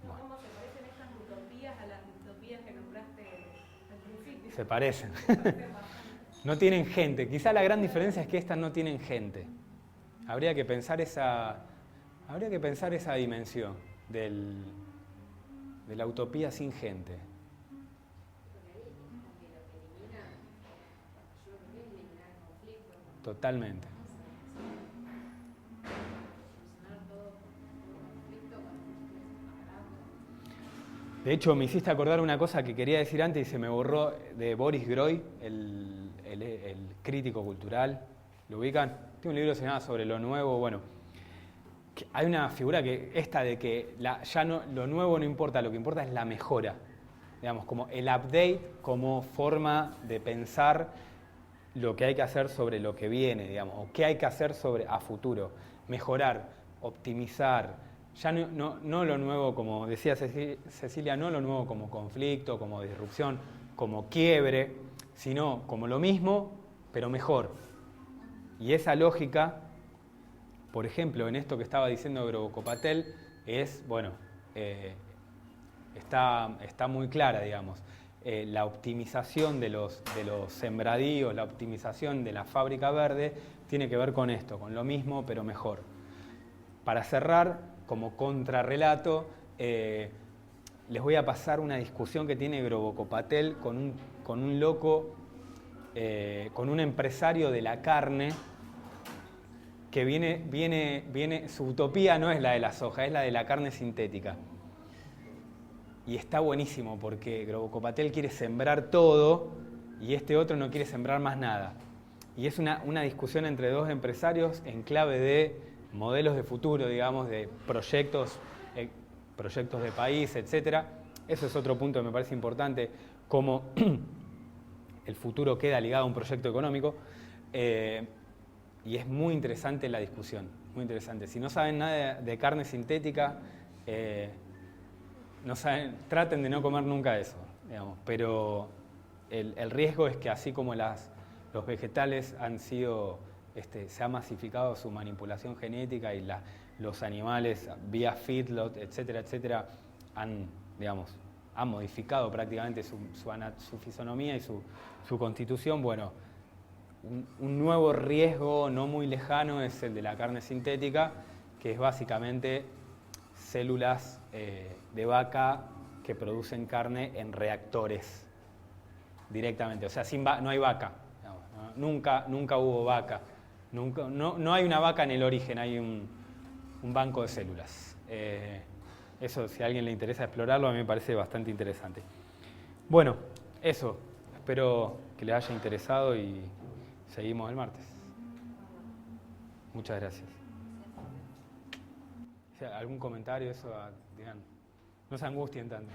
Bueno. ¿Cómo se parecen estas utopías a las utopías que nombraste al principio? Se parecen. No tienen gente. Quizá la gran diferencia es que estas no tienen gente. Habría que pensar esa dimensión de la utopía sin gente. Totalmente. De hecho, me hiciste acordar una cosa que quería decir antes y se me borró, de Boris Groy, el crítico cultural. ¿Lo ubican? Tiene un libro que se llama Sobre lo Nuevo. Bueno, hay una figura de que lo nuevo no importa, lo que importa es la mejora. Digamos, como el update como forma de pensar lo que hay que hacer sobre lo que viene, digamos, o qué hay que hacer a futuro. Mejorar, optimizar. Ya no lo nuevo, como decía Cecilia, no lo nuevo como conflicto, como disrupción, como quiebre, sino como lo mismo, pero mejor. Y esa lógica, por ejemplo, en esto que estaba diciendo Grobocopatel, es, bueno, está muy clara, digamos. La optimización de los sembradíos, la optimización de la fábrica verde, tiene que ver con esto, con lo mismo, pero mejor. Para cerrar, como contrarrelato, les voy a pasar una discusión que tiene Grobocopatel con un loco, con un empresario de la carne, que viene, su utopía no es la de la soja, es la de la carne sintética. Y está buenísimo porque Grobocopatel quiere sembrar todo y este otro no quiere sembrar más nada. Y es una discusión entre dos empresarios en clave de modelos de futuro, digamos, de proyectos de país, etc. Eso es otro punto que me parece importante, cómo el futuro queda ligado a un proyecto económico. Y es muy interesante la discusión, muy interesante. Si no saben nada de carne sintética, traten de no comer nunca eso, digamos. Pero el riesgo es que así como los vegetales se ha masificado su manipulación genética y los animales vía feedlot, etcétera, etcétera, han modificado prácticamente su fisonomía y su constitución. Bueno, un nuevo riesgo no muy lejano es el de la carne sintética, que es básicamente células de vaca que producen carne en reactores directamente. O sea, no hay vaca. Nunca hubo vaca. No hay una vaca en el origen, hay un banco de células. Eso, si a alguien le interesa explorarlo, a mí me parece bastante interesante. Bueno, eso. Espero que les haya interesado y seguimos el martes. Muchas gracias. ¿Algún comentario? Eso, digan, no se angustien tanto.